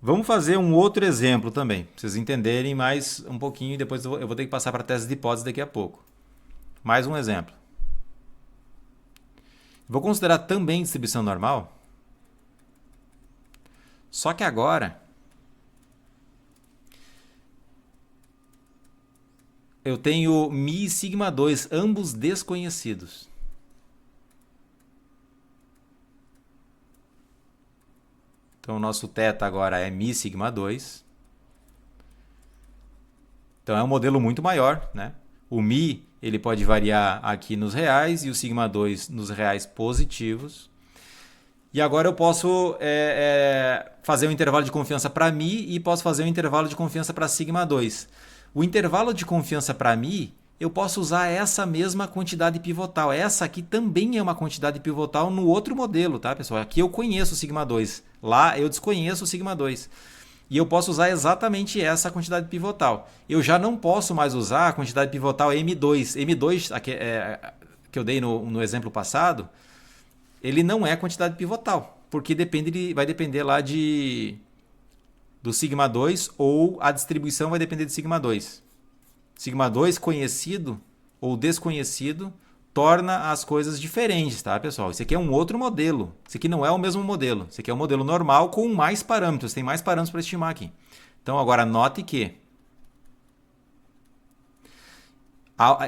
Vamos fazer um outro exemplo também, para vocês entenderem mais um pouquinho e depois eu vou ter que passar para a tese de hipótese daqui a pouco. Mais um exemplo. Vou considerar também distribuição normal, só que agora eu tenho mi e sigma 2, ambos desconhecidos. Então, o nosso θ agora é μ sigma 2. Então, é um modelo muito maior, né? O μ ele pode variar aqui nos reais e o sigma 2 nos reais positivos. E agora eu posso fazer um intervalo de confiança para μ e posso fazer um intervalo de confiança para sigma 2. O intervalo de confiança para μ, eu posso usar essa mesma quantidade pivotal. Essa aqui também é uma quantidade pivotal no outro modelo, tá, pessoal? Aqui eu conheço o sigma 2. Lá eu desconheço o sigma 2. E eu posso usar exatamente essa quantidade pivotal. Eu já não posso mais usar a quantidade pivotal M2. M2, que eu dei no exemplo passado, ele não é quantidade pivotal, porque vai depender lá do sigma 2 ou a distribuição vai depender de sigma 2. Sigma 2 conhecido ou desconhecido torna as coisas diferentes, tá, pessoal? Esse aqui é um outro modelo. Esse aqui não é o mesmo modelo. Esse aqui é um modelo normal com mais parâmetros. Tem mais parâmetros para estimar aqui. Então, agora note que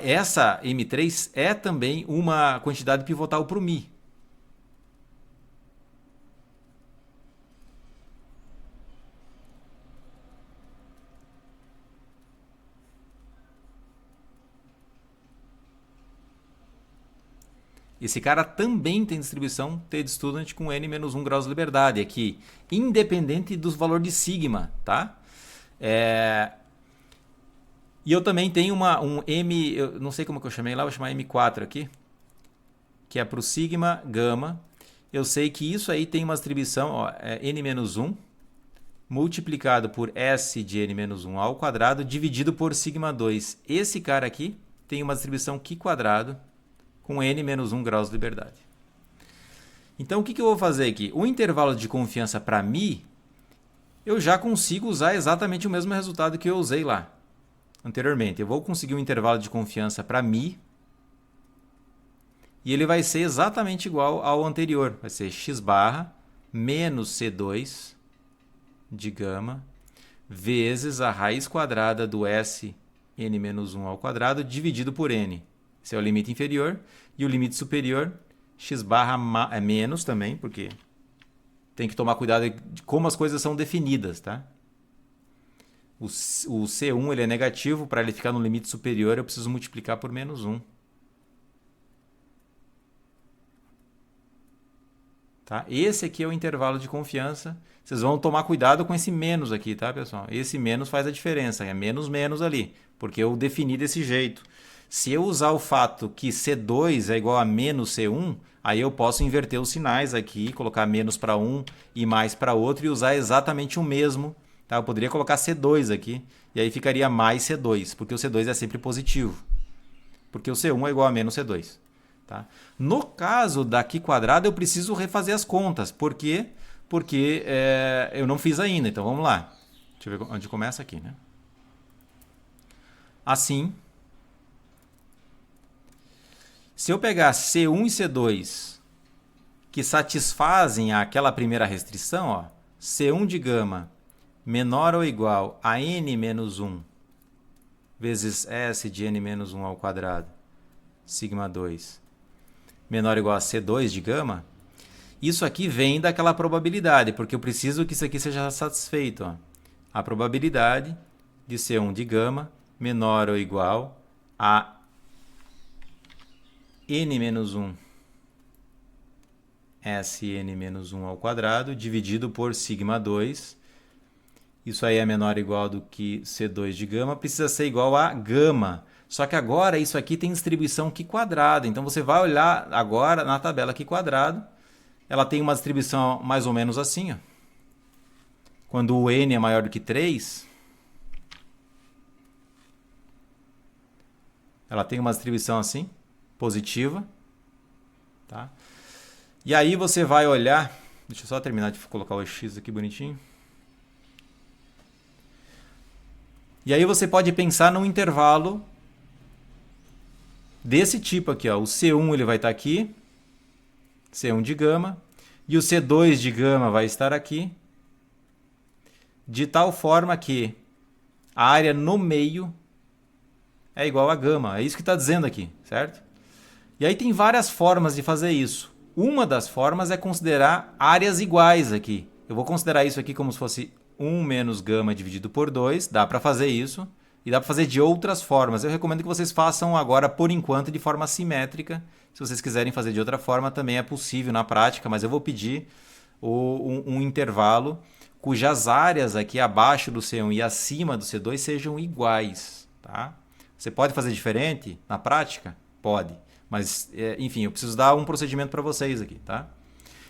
essa M3 é também uma quantidade pivotal para o μ. Esse cara também tem distribuição t-student com n-1 graus de liberdade aqui, independente dos valores de sigma, tá? E eu também tenho um M, eu não sei como que eu chamei lá, vou chamar M4 aqui, que é para o sigma, gama. Eu sei que isso aí tem uma distribuição, ó, n-1 multiplicado por S de n-1 ao quadrado dividido por sigma 2. Esse cara aqui tem uma distribuição Qi quadrado com n-1 graus de liberdade. Então, o que eu vou fazer aqui? O intervalo de confiança para μ, eu já consigo usar exatamente o mesmo resultado que eu usei lá anteriormente. Eu vou conseguir um intervalo de confiança para μ e ele vai ser exatamente igual ao anterior. Vai ser x barra menos C2 de gama vezes a raiz quadrada do S n-1 ao quadrado dividido por n. Esse é o limite inferior. E o limite superior, x barra é menos também, porque tem que tomar cuidado de como as coisas são definidas, tá? O C1 ele é negativo, para ele ficar no limite superior eu preciso multiplicar por menos 1. Tá? Esse aqui é o intervalo de confiança. Vocês vão tomar cuidado com esse menos aqui, tá, pessoal? Esse menos faz a diferença, é menos menos ali, porque eu defini desse jeito. Se eu usar o fato que C2 é igual a menos C1, aí eu posso inverter os sinais aqui, colocar menos para um e mais para outro e usar exatamente o mesmo. Tá? Eu poderia colocar C2 aqui e aí ficaria mais C2, porque o C2 é sempre positivo. Porque o C1 é igual a menos C2. Tá? No caso da Qi quadrado, eu preciso refazer as contas. Por quê? Porque eu não fiz ainda. Então vamos lá. Deixa eu ver onde começa aqui. Né? Assim, se eu pegar C1 e C2 que satisfazem aquela primeira restrição, ó, C1 de gama menor ou igual a n-1 vezes S de n-1 ao quadrado, sigma 2, menor ou igual a C2 de gama, isso aqui vem daquela probabilidade, porque eu preciso que isso aqui seja satisfeito. Ó. A probabilidade de C1 de gama menor ou igual a n-1 Sn-1 ao quadrado dividido por sigma 2. Isso aí é menor ou igual do que C2 de gama, precisa ser igual a gama. Só que agora isso aqui tem distribuição Qi quadrado. Então você vai olhar agora na tabela Qi quadrado. Ela tem uma distribuição mais ou menos assim. Ó. Quando o n é maior do que 3, ela tem uma distribuição assim, positiva. Tá? E aí você vai olhar... Deixa eu só terminar de colocar o x aqui bonitinho. E aí você pode pensar num intervalo desse tipo aqui. Ó. O C1 ele vai estar aqui, C1 de gama, e o C2 de gama vai estar aqui, de tal forma que a área no meio é igual a gama. É isso que está dizendo aqui, certo? E aí tem várias formas de fazer isso. Uma das formas é considerar áreas iguais aqui. eu vou considerar isso aqui como se fosse 1 menos gama dividido por 2. Dá para fazer isso. E dá para fazer de outras formas. Eu recomendo que vocês façam agora, por enquanto, de forma simétrica. Se vocês quiserem fazer de outra forma, também é possível na prática, mas eu vou pedir um intervalo cujas áreas aqui abaixo do C1 e acima do C2 sejam iguais. Tá? Você pode fazer diferente na prática? Pode. Mas, enfim, eu preciso dar um procedimento para vocês aqui. Tá?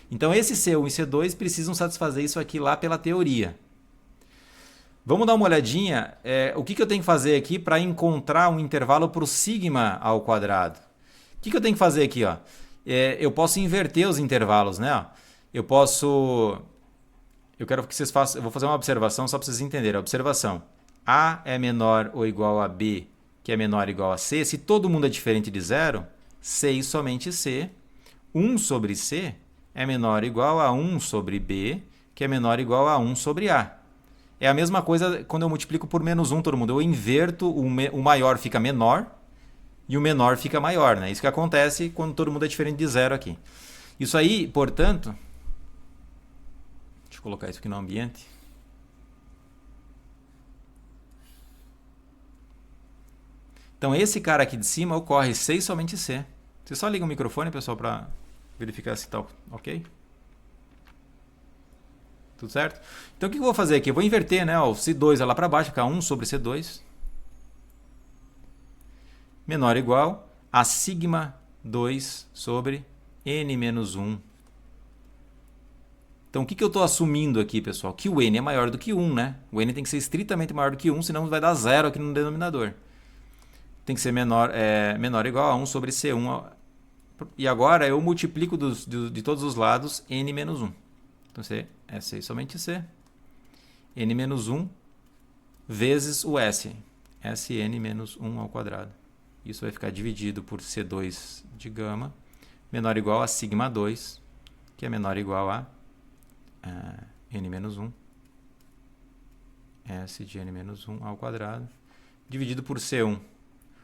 Então, esse C1 e C2 precisam satisfazer isso aqui lá pela teoria. Vamos dar uma olhadinha, o que eu tenho que fazer aqui para encontrar um intervalo para o sigma ao quadrado. O que eu tenho que fazer aqui? Ó? Eu posso inverter os intervalos, né? Eu quero que vocês façam, eu vou fazer uma observação só para vocês entenderem. A observação, A é menor ou igual a B, que é menor ou igual a C. Se todo mundo é diferente de zero, C e somente C. 1 sobre C é menor ou igual a 1 sobre B, que é menor ou igual a 1 sobre A. É a mesma coisa quando eu multiplico por menos 1 todo mundo. Eu inverto, o maior fica menor e o menor fica maior. Né? Isso que acontece quando todo mundo é diferente de zero aqui. Isso aí, portanto... Deixa eu colocar isso aqui no ambiente. Então, esse cara aqui de cima ocorre C e somente C. Você só liga o microfone, pessoal, para verificar se está ok? Tudo certo? Então o que eu vou fazer aqui? Eu vou inverter, né? O C2 é lá para baixo, fica 1 sobre C2 menor ou igual a sigma 2 sobre n menos 1. Então o que eu estou assumindo aqui, pessoal? Que o n é maior do que 1, né? O n tem que ser estritamente maior do que 1, senão vai dar zero aqui no denominador. Tem que ser menor ou igual a 1 sobre C1. E agora eu multiplico de todos os lados n menos 1. Então, C é C e somente C. N menos 1 vezes o S. Sn menos 1 ao quadrado. Isso vai ficar dividido por C2 de gama, menor ou igual a sigma 2, que é menor ou igual a N menos 1. S de N menos 1 ao quadrado, dividido por C1.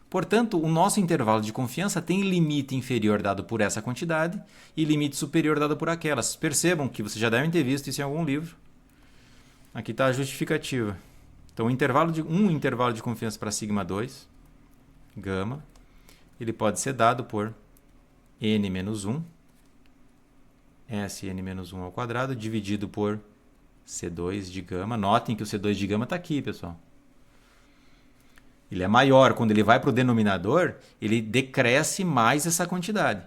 Portanto, o nosso intervalo de confiança tem limite inferior dado por essa quantidade e limite superior dado por aquelas. Percebam que vocês já devem ter visto isso em algum livro. Aqui está a justificativa. Então, um intervalo de confiança para sigma 2, gama, ele pode ser dado por n menos 1, Sn menos 1 ao quadrado, dividido por C2 de gama. Notem que o C2 de gama está aqui, pessoal. Ele é maior. Quando ele vai para o denominador, ele decresce mais essa quantidade.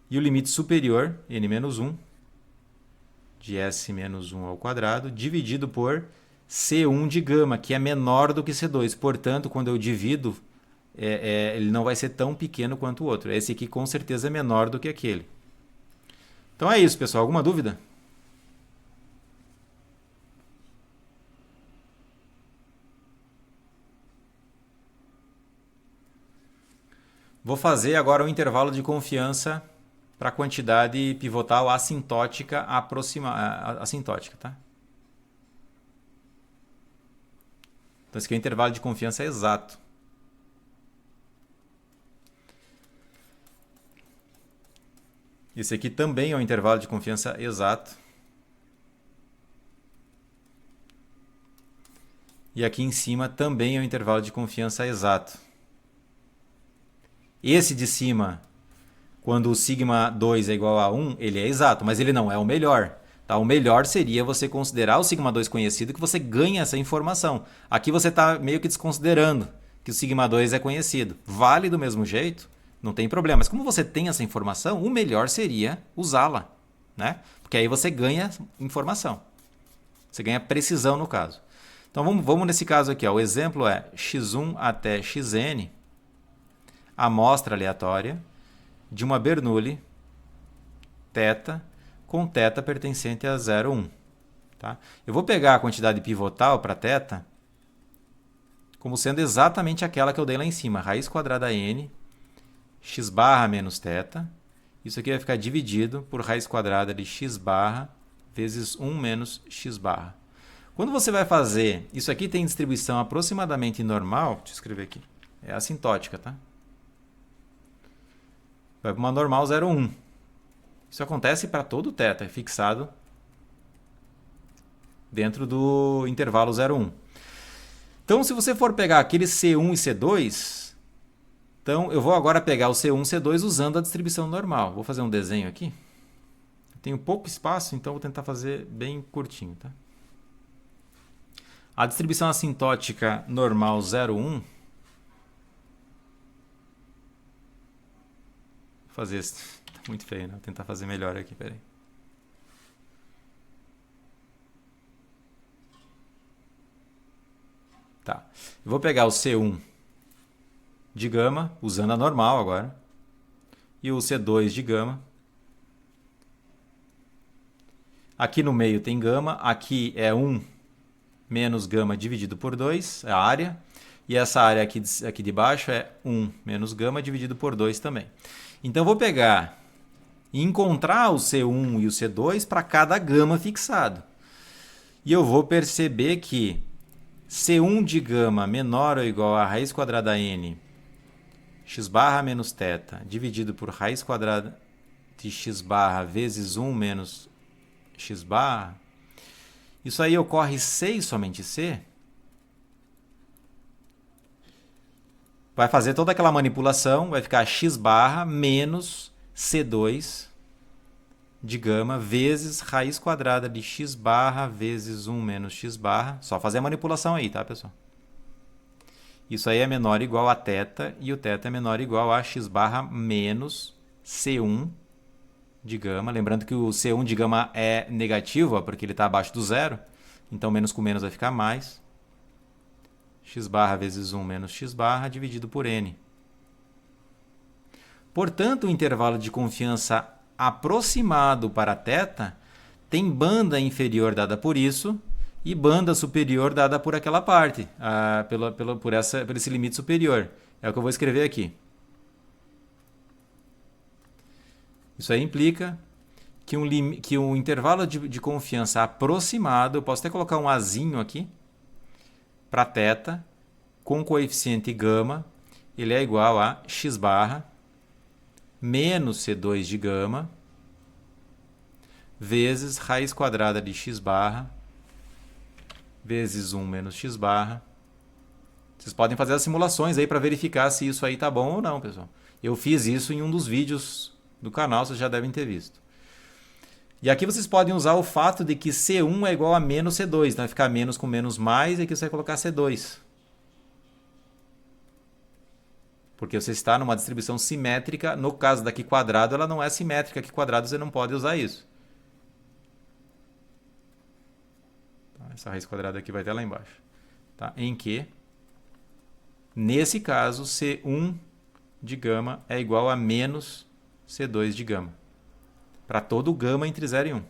E o limite superior, n menos 1, de S menos 1 ao quadrado, dividido por C1 de gama, que é menor do que C2. Portanto, quando eu divido, ele não vai ser tão pequeno quanto o outro. Esse aqui com certeza é menor do que aquele. Então é isso, pessoal. Alguma dúvida? Vou fazer agora um intervalo de confiança para a quantidade pivotal assintótica assintótica, tá? Então esse aqui é o intervalo de confiança exato. Esse aqui também é um intervalo de confiança exato. E aqui em cima também é um intervalo de confiança exato. Esse de cima, quando o sigma 2 é igual a 1, ele é exato, mas ele não é o melhor. Tá? O melhor seria você considerar o sigma 2 conhecido, que você ganha essa informação. Aqui você está meio que desconsiderando que o sigma 2 é conhecido. Vale do mesmo jeito, não tem problema. Mas como você tem essa informação, o melhor seria usá-la, né? Porque aí você ganha informação. Você ganha precisão no caso. Então vamos nesse caso aqui. Ó. O exemplo é x1 até xn, amostra aleatória de uma Bernoulli θ com θ pertencente a 0, 1. Tá? Eu vou pegar a quantidade pivotal para θ como sendo exatamente aquela que eu dei lá em cima. Raiz quadrada n, x barra menos θ. Isso aqui vai ficar dividido por raiz quadrada de x barra vezes 1 menos x barra. Quando você vai fazer... Isso aqui tem distribuição aproximadamente normal. Deixa eu escrever aqui. É assintótica, tá? Vai para uma normal 0, 1. Isso acontece para todo θ, é fixado dentro do intervalo 0,1. Então, se você for pegar aquele C1 e C2, então eu vou agora pegar o C1 e C2 usando a distribuição normal. Vou fazer um desenho aqui. Tenho pouco espaço, então vou tentar fazer bem curtinho, tá? A distribuição assintótica normal 0,1. Vou fazer isso. Tá muito feio, né? Vou tentar fazer melhor aqui, peraí. Tá. Eu vou pegar o C1 de gama, usando a normal agora, e o C2 de gama. Aqui no meio tem gama, aqui é 1 menos gama dividido por 2, é a área, e essa área aqui de baixo é 1 menos gama dividido por 2 também. Então eu vou pegar e encontrar o C1 e o C2 para cada gama fixado. E eu vou perceber que C1 de gama menor ou igual a raiz quadrada n x barra menos θ dividido por raiz quadrada de x barra vezes 1 menos x barra, isso aí ocorre C e somente C, vai fazer toda aquela manipulação, vai ficar x barra menos C2 de gama vezes raiz quadrada de x barra vezes 1 menos x barra. Só fazer a manipulação aí, tá, pessoal? Isso aí é menor ou igual a θ, e o θ é menor ou igual a x barra menos C1 de gama. Lembrando que o C1 de gama é negativo, ó, porque ele está abaixo do zero. Então, menos com menos vai ficar mais. X barra vezes 1 menos x barra dividido por n. Portanto, o intervalo de confiança aproximado para θ tem banda inferior dada por isso e banda superior dada por aquela parte, por esse limite superior. É o que eu vou escrever aqui. Isso aí implica que um intervalo de confiança aproximado, eu posso até colocar um azinho aqui, para θ, com coeficiente gama, ele é igual a x barra menos C2 de gama vezes raiz quadrada de x barra vezes 1 menos x barra. Vocês podem fazer as simulações aí para verificar se isso aí tá bom ou não, pessoal. Eu fiz isso em um dos vídeos do canal, vocês já devem ter visto. E aqui vocês podem usar o fato de que C1 é igual a menos C2. Então vai ficar menos com menos mais, e aqui você vai colocar C2. Porque você está numa distribuição simétrica. No caso daqui quadrado, ela não é simétrica. Aqui quadrado você não pode usar isso. Essa raiz quadrada aqui vai até lá embaixo. Tá? Em que, nesse caso, C1 de gama é igual a menos C2 de gama. Para todo gama entre 0 e 1.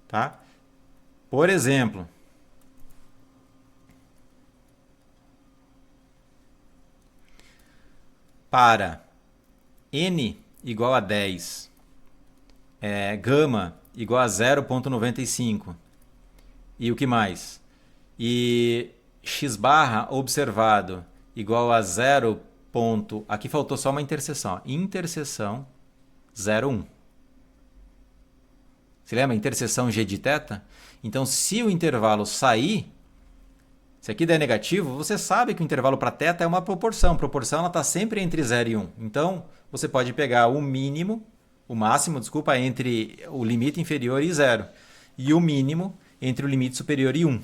Tá? Por exemplo, para n igual a 10, gama igual a 0,95, e o que mais? E x barra observado igual a 0. Aqui faltou só uma interseção. Interseção 0,1. Você lembra? Interseção g de θ? Então, se o intervalo sair, se aqui der negativo, você sabe que o intervalo para θ é uma proporção. A proporção está sempre entre 0 e 1. Então, você pode pegar o máximo, entre o limite inferior e 0. E o mínimo entre o limite superior e 1.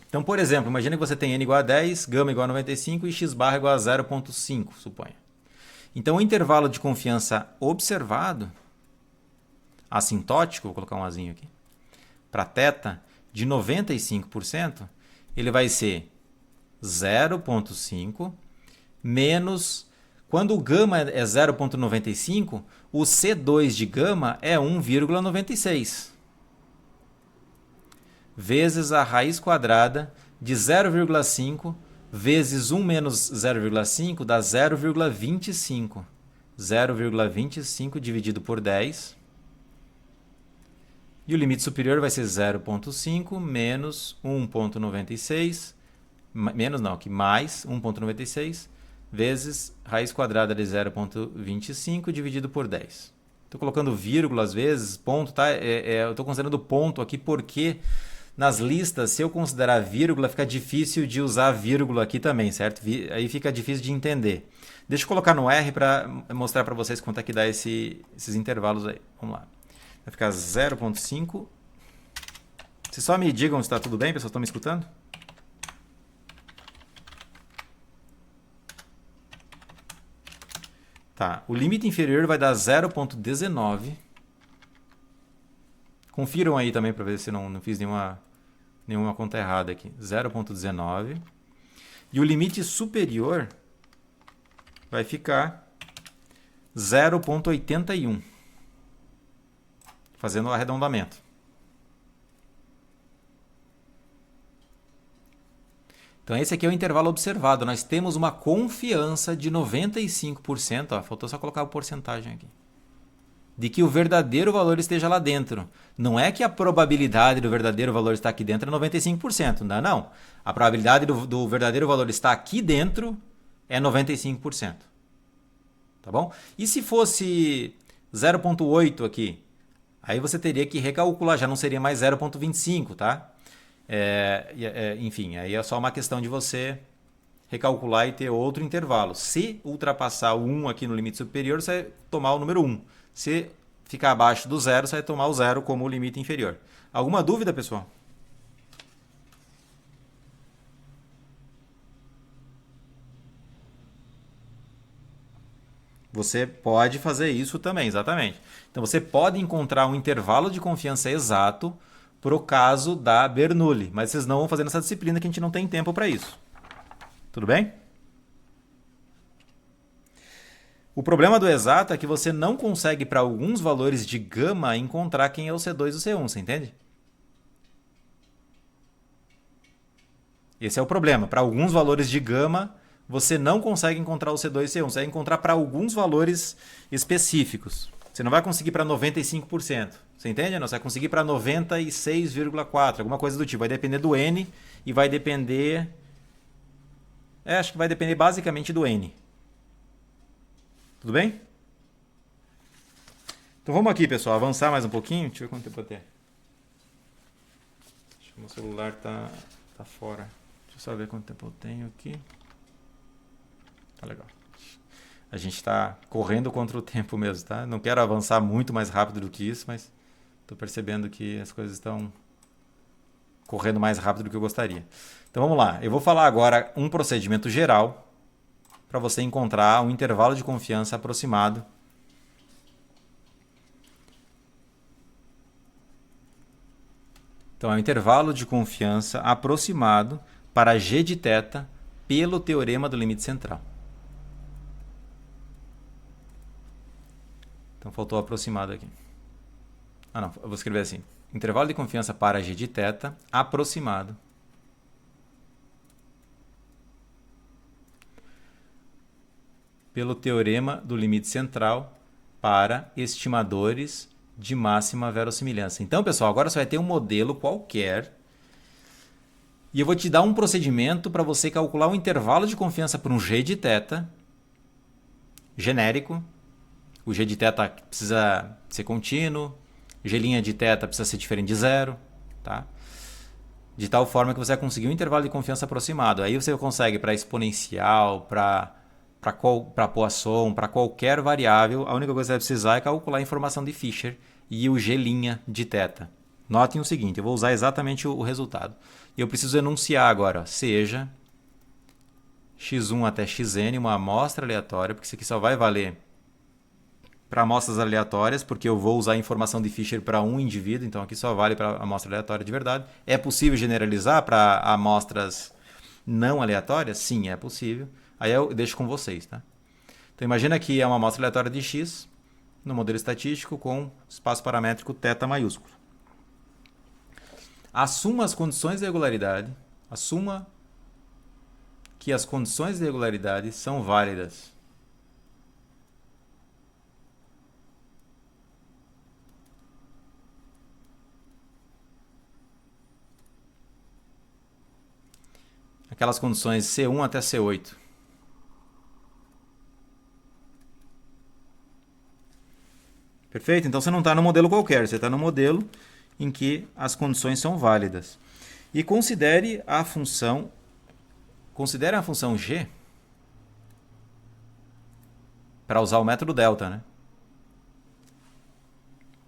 Então, por exemplo, imagina que você tem n igual a 10, gama igual a 95 e x barra igual a 0,5, suponha. Então, o intervalo de confiança observado, assintótico, vou colocar um azinho aqui, para θ, de 95%, ele vai ser 0,5 menos... Quando o gama é 0,95, o C2 de gama é 1,96. Vezes a raiz quadrada de 0,5 vezes 1 menos 0,5 dá 0,25. 0,25 dividido por 10. E o limite superior vai ser 0,5 menos 1,96. Mais 1,96 vezes raiz quadrada de 0,25 dividido por 10. Estou colocando vírgula às vezes, ponto, tá? Eu estou considerando ponto aqui porque nas listas, se eu considerar vírgula, fica difícil de usar vírgula aqui também, certo? Aí fica difícil de entender. Deixa eu colocar no R para mostrar para vocês quanto é que dá esses intervalos aí. Vamos lá. Vai ficar 0,5. Vocês só me digam se está tudo bem, pessoal? Estão me escutando? Tá. O limite inferior vai dar 0,19. Confiram aí também para ver se não fiz nenhuma conta errada aqui. 0,19. E o limite superior vai ficar 0,81. Fazendo o arredondamento. Então esse aqui é o intervalo observado. Nós temos uma confiança de 95%. Ó, faltou só colocar a porcentagem aqui. De que o verdadeiro valor esteja lá dentro. Não é que a probabilidade do verdadeiro valor estar aqui dentro é 95%. Não. A probabilidade do verdadeiro valor estar aqui dentro é 95%. Tá bom? E se fosse 0,8 aqui? Aí você teria que recalcular, já não seria mais 0,25, tá? Enfim, aí é só uma questão de você recalcular e ter outro intervalo. Se ultrapassar o 1 aqui no limite superior, você vai tomar o número 1. Se ficar abaixo do 0, você vai tomar o 0 como o limite inferior. Alguma dúvida, pessoal? Você pode fazer isso também, exatamente. Então você pode encontrar um intervalo de confiança exato para o caso da Bernoulli, mas vocês não vão fazer nessa disciplina que a gente não tem tempo para isso. Tudo bem? O problema do exato é que você não consegue, para alguns valores de gama, encontrar quem é o C2 e o C1, você entende? Esse é o problema. Para alguns valores de gama, você não consegue encontrar o C2 e o C1. Você vai encontrar para alguns valores específicos. Você não vai conseguir para 95%. Você entende? Não, você vai conseguir para 96,4%, alguma coisa do tipo. Vai depender do N e vai depender... acho que vai depender basicamente do N. Tudo bem? Então vamos aqui, pessoal, avançar mais um pouquinho. Deixa eu ver quanto tempo eu tenho. Acho que o meu celular tá fora. Deixa eu só ver quanto tempo eu tenho aqui. Tá legal. A gente está correndo contra o tempo mesmo, tá? Não quero avançar muito mais rápido do que isso, mas estou percebendo que as coisas estão correndo mais rápido do que eu gostaria. Então vamos lá. Eu vou falar agora um procedimento geral para você encontrar um intervalo de confiança aproximado. Então é um intervalo de confiança aproximado para g de θ pelo teorema do limite central. Então faltou aproximado aqui. Não, eu vou escrever assim. Intervalo de confiança para g de θ aproximado pelo teorema do limite central para estimadores de máxima verossimilhança. Então, pessoal, agora você vai ter um modelo qualquer e eu vou te dar um procedimento para você calcular um intervalo de confiança para um g de θ genérico. O g de θ precisa ser contínuo, g' de θ precisa ser diferente de zero, tá? De tal forma que você vai conseguir um intervalo de confiança aproximado. Aí você consegue para exponencial, para Poisson, para qualquer variável, a única coisa que você vai precisar é calcular a informação de Fisher e o g' de θ. Notem o seguinte, eu vou usar exatamente o resultado. E eu preciso enunciar agora, seja x1 até xn, uma amostra aleatória, porque isso aqui só vai valer para amostras aleatórias, porque eu vou usar a informação de Fisher para um indivíduo, então aqui só vale para amostra aleatória de verdade. É possível generalizar para amostras não aleatórias? Sim, é possível. Aí eu deixo com vocês, tá? Então imagina que é uma amostra aleatória de x no modelo estatístico com espaço paramétrico θ maiúsculo. Assuma as condições de regularidade, assuma que as condições de regularidade são válidas. Aquelas condições C1 até C8. Perfeito? Então você não está no modelo qualquer, você está no modelo em que as condições são válidas. E considere a função g para usar o método delta, né?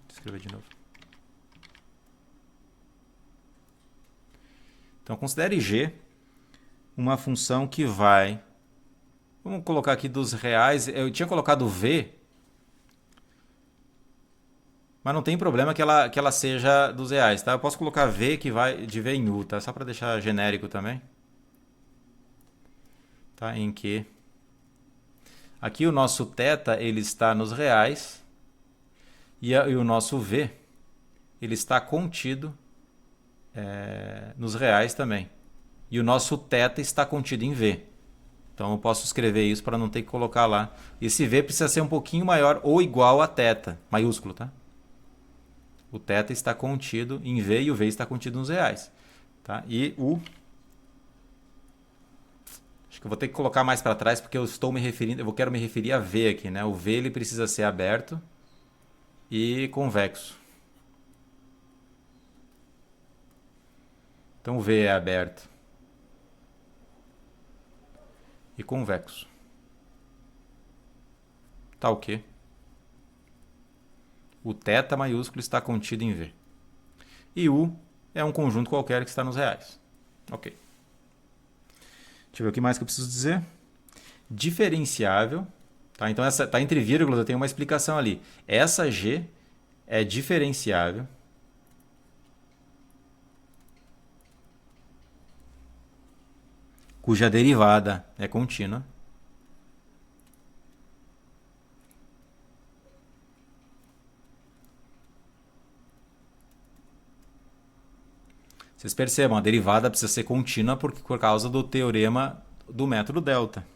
Vou escrever de novo. Então considere g uma função que vai... Vamos colocar aqui dos reais. Eu tinha colocado v, mas não tem problema que ela seja dos reais, tá? Eu posso colocar v que vai de v em u, tá? Só para deixar genérico também. Tá? Em que aqui o nosso θ ele está nos reais e o nosso v ele está contido nos reais também. E o nosso θ está contido em v. Então eu posso escrever isso para não ter que colocar lá. Esse v precisa ser um pouquinho maior ou igual a θ, maiúsculo, tá? O θ está contido em v e o v está contido nos reais. Tá? E o... Acho que eu vou ter que colocar mais para trás porque eu estou me referindo... Eu quero me referir a v aqui, né? O v ele precisa ser aberto e convexo. Então o v é aberto e convexo. Tá o quê? O θ maiúsculo está contido em v. E u é um conjunto qualquer que está nos reais. Ok. Deixa eu ver o que mais que eu preciso dizer. Diferenciável. Tá? Então, essa tá entre vírgulas, eu tenho uma explicação ali. Essa g é diferenciável cuja derivada é contínua. Vocês percebam, a derivada precisa ser contínua por causa do teorema do método delta.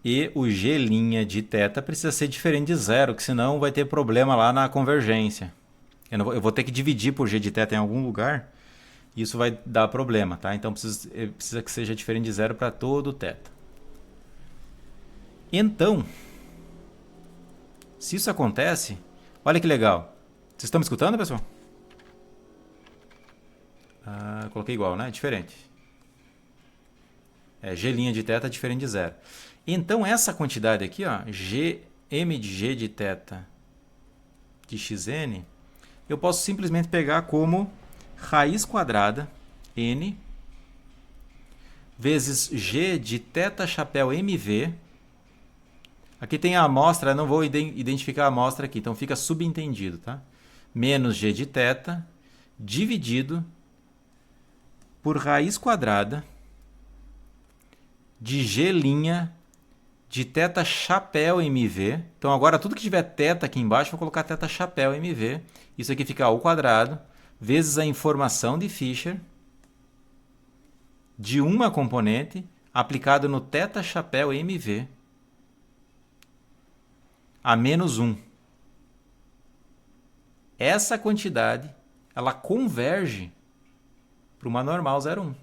E o g' de θ precisa ser diferente de zero, que senão vai ter problema lá na convergência. Eu vou ter que dividir por g de θ em algum lugar, e isso vai dar problema, tá? Então precisa que seja diferente de zero para todo o θ. Então, se isso acontece, olha que legal. Vocês estão me escutando, pessoal? Coloquei igual, né? Diferente. G' de θ é diferente de zero. Então, essa quantidade aqui, ó, m de g de θ de xn, eu posso simplesmente pegar como raiz quadrada n vezes g de θ chapéu mv. Aqui tem a amostra, eu não vou identificar a amostra aqui, então fica subentendido, tá? Menos g de θ dividido por raiz quadrada de g' de θ chapéu mv. Então agora tudo que tiver θ aqui embaixo, vou colocar θ chapéu mv. Isso aqui fica ao quadrado, vezes a informação de Fischer de uma componente aplicado no θ chapéu mv a menos 1. Essa quantidade, ela converge para uma normal 0,1.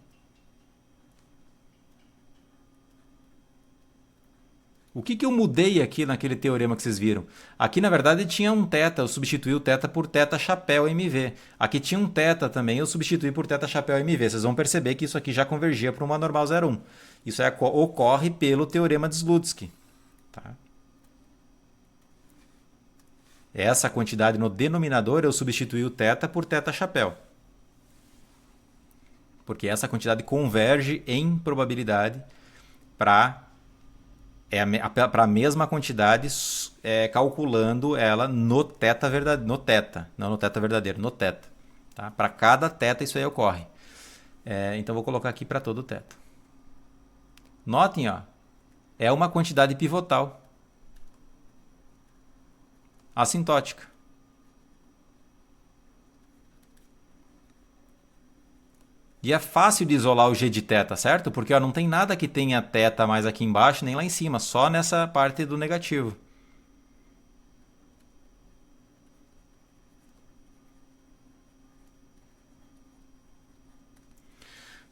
O que eu mudei aqui naquele teorema que vocês viram? Aqui, na verdade, tinha um θ, eu substituí o θ por θ chapéu mv. Aqui tinha um θ também, eu substituí por θ chapéu mv. Vocês vão perceber que isso aqui já convergia para uma normal 0,1. Isso ocorre pelo teorema de Slutsky. Tá? Essa quantidade no denominador, eu substituí o θ por θ chapéu. Porque essa quantidade converge em probabilidade para a mesma quantidade, calculando ela no θ verdadeiro, no θ, não no θ verdadeiro, no θ. Tá? Para cada θ isso aí ocorre. Então vou colocar aqui para todo o θ. Notem, ó, é uma quantidade pivotal assintótica. E é fácil de isolar o g de θ, certo? Porque ó, não tem nada que tenha θ mais aqui embaixo nem lá em cima, só nessa parte do negativo.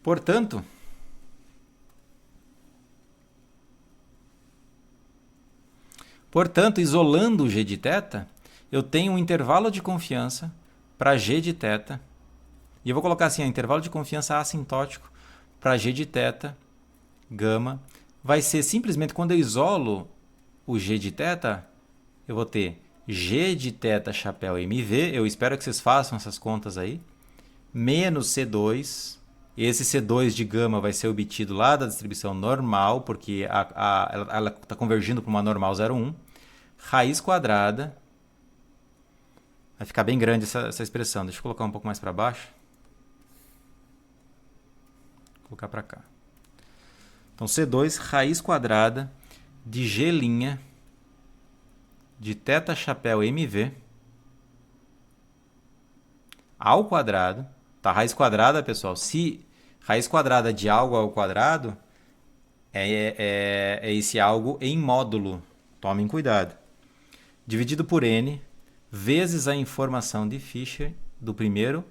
Portanto, Portanto, isolando o g de θ, eu tenho um intervalo de confiança para g de θ. E eu vou colocar assim, intervalo de confiança assintótico para g de θ, gama. Vai ser simplesmente quando eu isolo o g de θ, eu vou ter g de θ chapéu mv, eu espero que vocês façam essas contas aí, menos C2, esse C2 de gama vai ser obtido lá da distribuição normal, porque ela está convergindo para uma normal 0,1, raiz quadrada, vai ficar bem grande essa expressão, deixa eu colocar um pouco mais para baixo, vou colocar para cá. Então C2 raiz quadrada de g' de θ chapéu mv ao quadrado, tá? Raiz quadrada, pessoal, se raiz quadrada de algo ao quadrado é esse algo em módulo, tomem cuidado, dividido por n vezes a informação de Fischer do primeiro,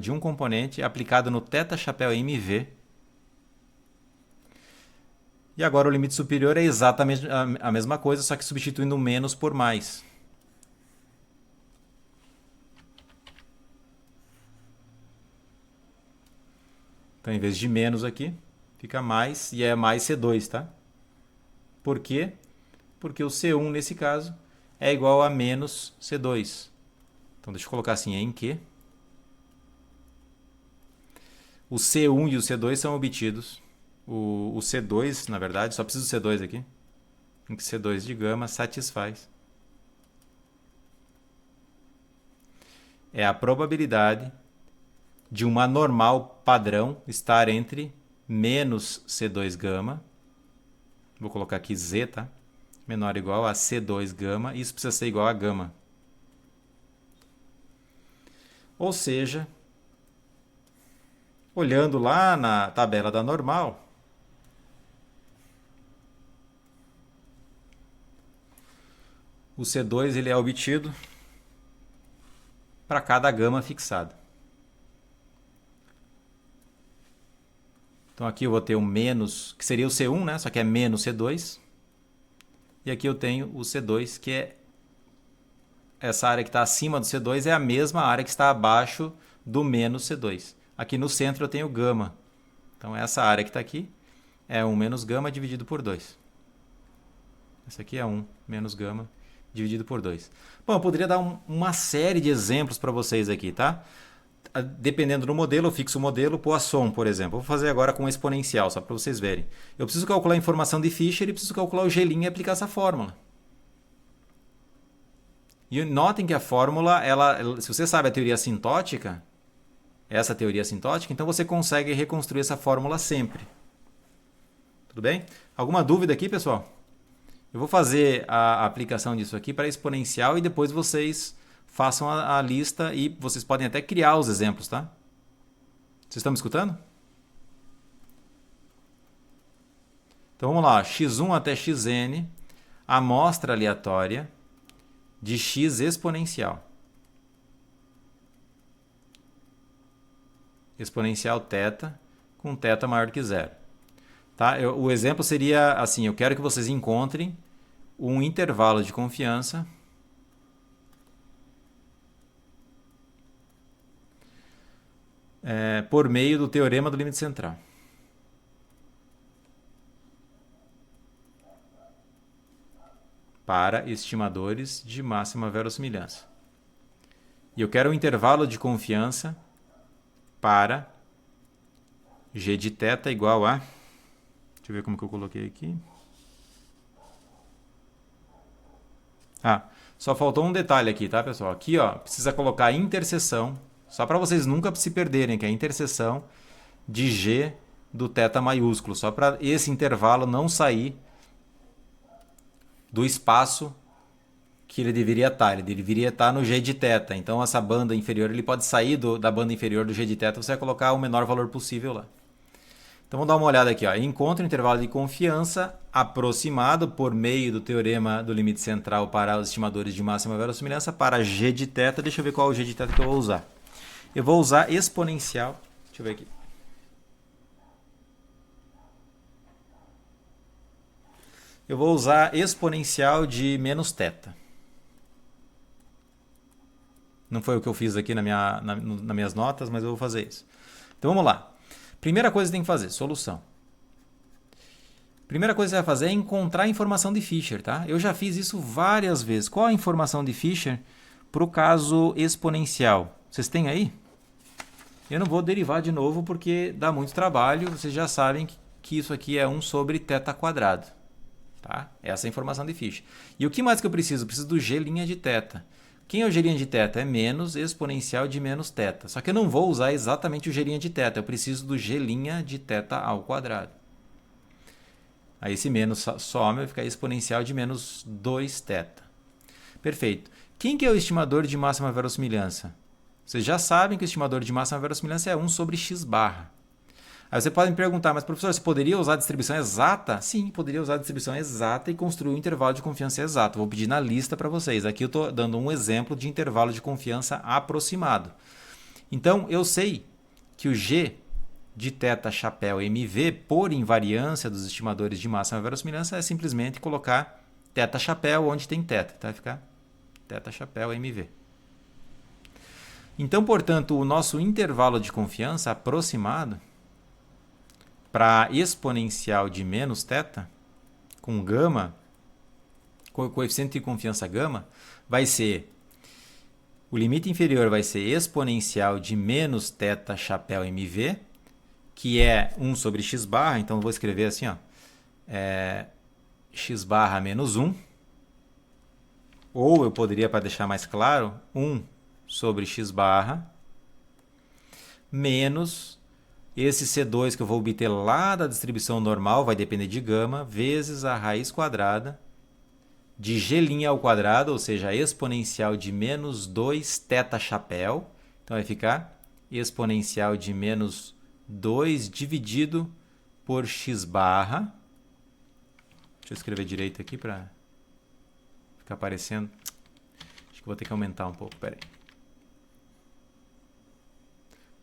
de um componente aplicado no θ chapéu mv. E agora o limite superior é exatamente a mesma coisa, só que substituindo menos por mais. Então, em vez de menos aqui, fica mais, e é mais C2, tá? Por quê? Porque o C1, nesse caso, é igual a menos C2. Então, deixa eu colocar assim, em que o C1 e o C2 são obtidos. O C2, na verdade, só preciso do C2 aqui, em que C2 de gama satisfaz. É a probabilidade de uma normal padrão estar entre menos C2 gama, vou colocar aqui Z, tá? Menor ou igual a C2 gama, isso precisa ser igual a gama. Ou seja, olhando lá na tabela da normal, o C2 ele é obtido para cada gama fixada. Então aqui eu vou ter um menos, que seria o C1, né? Só que é menos C2. E aqui eu tenho o C2, que é essa área que está acima do C2, é a mesma área que está abaixo do menos C2. Aqui no centro eu tenho gama. Então essa área que está aqui é 1 menos gama dividido por 2. Essa aqui é 1 menos gama dividido por 2. Bom, eu poderia dar uma série de exemplos para vocês aqui, tá? Dependendo do modelo, eu fixo o modelo, Poisson, por exemplo. Eu vou fazer agora com exponencial, só para vocês verem. Eu preciso calcular a informação de Fischer e preciso calcular o g' e aplicar essa fórmula. E notem que a fórmula, se você sabe a teoria assintótica, essa teoria assintótica, então você consegue reconstruir essa fórmula sempre. Tudo bem? Alguma dúvida aqui, pessoal? Eu vou fazer a aplicação disso aqui para exponencial e depois vocês façam a lista e vocês podem até criar os exemplos, tá? Vocês estão me escutando? Então vamos lá, x1 até xn, amostra aleatória de x exponencial. Exponencial θ com θ maior que zero. Tá? O exemplo seria assim, eu quero que vocês encontrem um intervalo de confiança por meio do teorema do limite central. Para estimadores de máxima verossimilhança. E eu quero um intervalo de confiança para g de θ igual a... Deixa eu ver como que eu coloquei aqui. Só faltou um detalhe aqui, tá, pessoal? Aqui, ó, precisa colocar a interseção, só para vocês nunca se perderem, que é a interseção de g do θ maiúsculo, só para esse intervalo não sair do espaço que ele deveria estar. Ele deveria estar no g de θ. Então, essa banda inferior, ele pode sair da banda inferior do g de θ, você vai colocar o menor valor possível lá. Então, vamos dar uma olhada aqui. Ó. Encontre um intervalo de confiança aproximado por meio do teorema do limite central para os estimadores de máxima verossimilhança para g de θ. Deixa eu ver qual é o g de θ que eu vou usar. Eu vou usar exponencial. Deixa eu ver aqui. Eu vou usar exponencial de menos θ. Não foi o que eu fiz aqui nas minhas notas, mas eu vou fazer isso. Então vamos lá. Primeira coisa que tem que fazer, solução. Primeira coisa que você vai fazer é encontrar a informação de Fisher, tá? Eu já fiz isso várias vezes. Qual a informação de Fisher para o caso exponencial? Vocês têm aí? Eu não vou derivar de novo porque dá muito trabalho. Vocês já sabem que isso aqui é 1 sobre θ². Tá? Essa é a informação de Fisher. E o que mais que eu preciso? Eu preciso do g' de θ. Quem é o g' de θ? É menos exponencial de menos θ. Só que eu não vou usar exatamente o g' de θ. Eu preciso do g' de θ². Aí esse menos some, vai ficar exponencial de menos 2θ. Perfeito. Quem que é o estimador de máxima verossimilhança? Vocês já sabem que o estimador de máxima verossimilhança é 1 sobre x barra. Aí você pode me perguntar, mas professor, você poderia usar a distribuição exata? Sim, poderia usar a distribuição exata e construir um intervalo de confiança exato. Vou pedir na lista para vocês. Aqui eu estou dando um exemplo de intervalo de confiança aproximado. Então, eu sei que o g de θ chapéu mv, por invariância dos estimadores de máxima verossimilhança, é simplesmente colocar θ chapéu onde tem θ. Tá? Vai ficar θ chapéu mv. Então, portanto, o nosso intervalo de confiança aproximado para exponencial de menos θ, com gama, com coeficiente de confiança gama, vai ser, o limite inferior vai ser exponencial de menos θ chapéu mv, que é 1 sobre x barra, então eu vou escrever assim, ó, x barra menos 1, ou eu poderia, para deixar mais claro, 1 sobre x barra, menos esse C2 que eu vou obter lá da distribuição normal, vai depender de gama, vezes a raiz quadrada de g'², ou seja, a exponencial de menos 2θ chapéu. Então vai ficar exponencial de menos 2 dividido por x barra. Deixa eu escrever direito aqui para ficar aparecendo. Acho que vou ter que aumentar um pouco, peraí.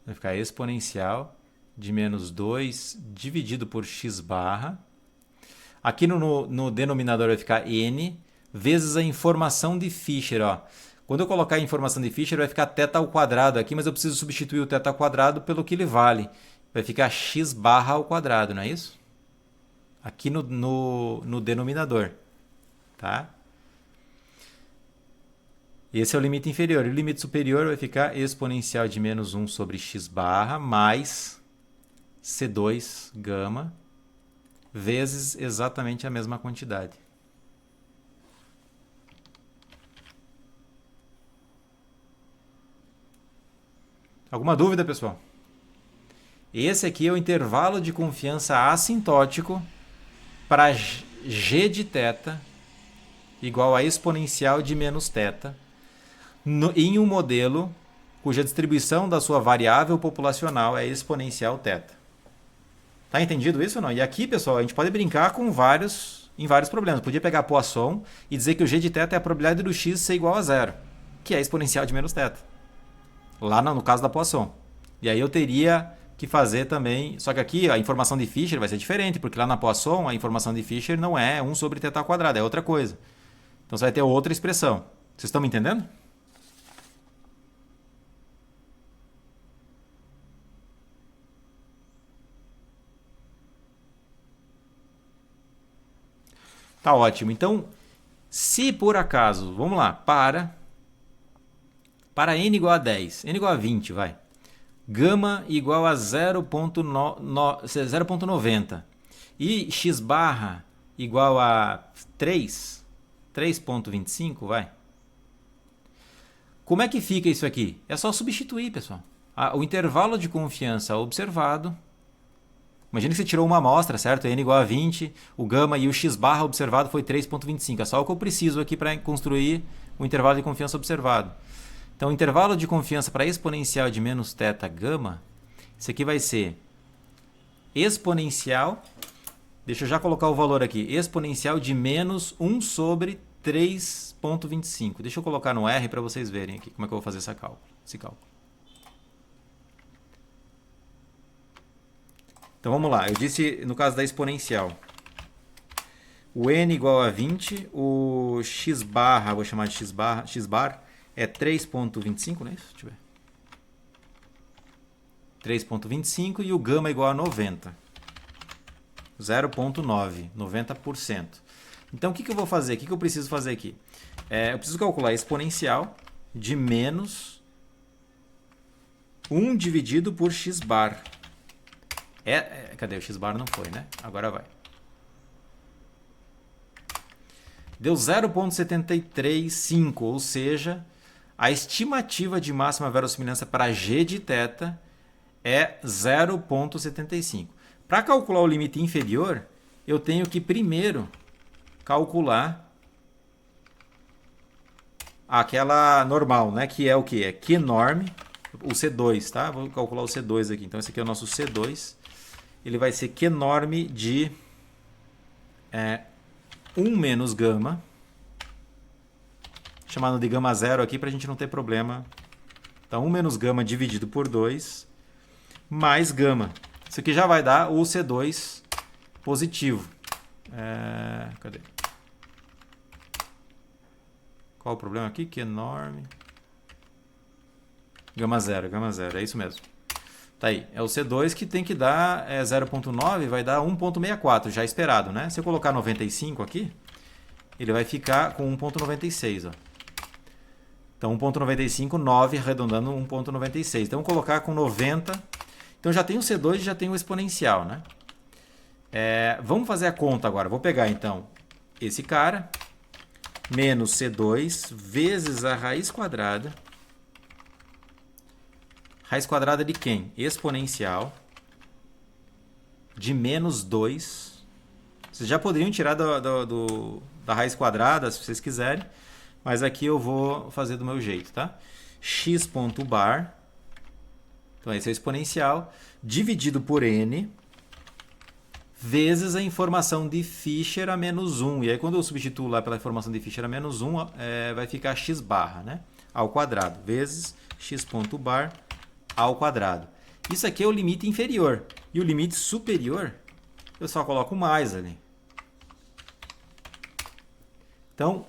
Vai ficar exponencial de menos 2 dividido por x barra. Aqui no denominador vai ficar n vezes a informação de Fisher. Ó. Quando eu colocar a informação de Fisher vai ficar θ² aqui, mas eu preciso substituir o θ² pelo que ele vale. Vai ficar x barra ao quadrado, não é isso? Aqui no denominador. Tá? Esse é o limite inferior. E o limite superior vai ficar exponencial de menos 1 sobre x barra mais C2 gama vezes exatamente a mesma quantidade. Alguma dúvida, pessoal? Esse aqui é o intervalo de confiança assintótico para g de θ igual a exponencial de menos θ em um modelo cuja distribuição da sua variável populacional é exponencial θ. Tá entendido isso ou não? E aqui, pessoal, a gente pode brincar com em vários problemas. Podia pegar Poisson e dizer que o g de θ é a probabilidade do x ser igual a zero, que é exponencial de menos θ. Lá no caso da Poisson. E aí eu teria que fazer também... Só que aqui a informação de Fisher vai ser diferente, porque lá na Poisson a informação de Fisher não é 1 sobre θ², é outra coisa. Então você vai ter outra expressão. Vocês estão me entendendo? Tá ótimo. Então, se por acaso, vamos lá, para n igual a 10, n igual a 20, vai. Gama igual a 0,90 e x barra igual a 3,25, vai. Como é que fica isso aqui? É só substituir, pessoal. O intervalo de confiança observado. Imagina que você tirou uma amostra, certo? N igual a 20, o gama e o x barra observado foi 3,25. É só o que eu preciso aqui para construir o intervalo de confiança observado. Então, o intervalo de confiança para exponencial de menos θ gama, isso aqui vai ser exponencial, deixa eu já colocar o valor aqui, exponencial de menos 1 sobre 3,25. Deixa eu colocar no R para vocês verem aqui como é que eu vou fazer esse cálculo. Então vamos lá, eu disse no caso da exponencial. O n igual a 20, o x barra, vou chamar de x bar, é 3,25, não é isso? Deixa eu ver. 3,25 e o gama igual a 90. 0,9, 90%. Então, o que eu vou fazer? O que eu preciso fazer aqui? Eu preciso calcular a exponencial de menos 1 dividido por x bar. Cadê? O x bar não foi, né? Agora vai. Deu 0,735, ou seja, a estimativa de máxima verossimilhança para g de θ é 0,75. Para calcular o limite inferior, eu tenho que primeiro calcular aquela normal, né? Que é o que? É Q-norm, o C2, tá? Vou calcular o C2 aqui. Então, esse aqui é o nosso C2. Ele vai ser Q-norm de 1 menos gama, chamado de gama zero aqui para a gente não ter problema. Então, 1 menos gama dividido por 2, mais gama. Isso aqui já vai dar o C2 positivo. Cadê? Qual o problema aqui? Que enorme. Gama zero, é isso mesmo. Tá aí, é o C2 que tem que dar 0,9, vai dar 1,64, já esperado, né? Se eu colocar 95 aqui, ele vai ficar com 1,96, ó. Então, 1,95, 9, arredondando 1,96. Então, vou colocar com 90. Então, já tem o C2 e já tem o exponencial, né? Vamos fazer a conta agora. Vou pegar, então, esse cara, menos C2, vezes a raiz quadrada. Raiz quadrada de quem? Exponencial de menos 2. Vocês já poderiam tirar da raiz quadrada, se vocês quiserem. Mas aqui eu vou fazer do meu jeito, tá? X ponto bar. Então, esse é o exponencial. Dividido por n. Vezes a informação de Fischer a menos 1. E aí, quando eu substituo lá pela informação de Fischer a menos 1, vai ficar x barra, né? Ao quadrado. Vezes x ponto bar ao quadrado. Isso aqui é o limite inferior. E o limite superior, eu só coloco mais ali. Então,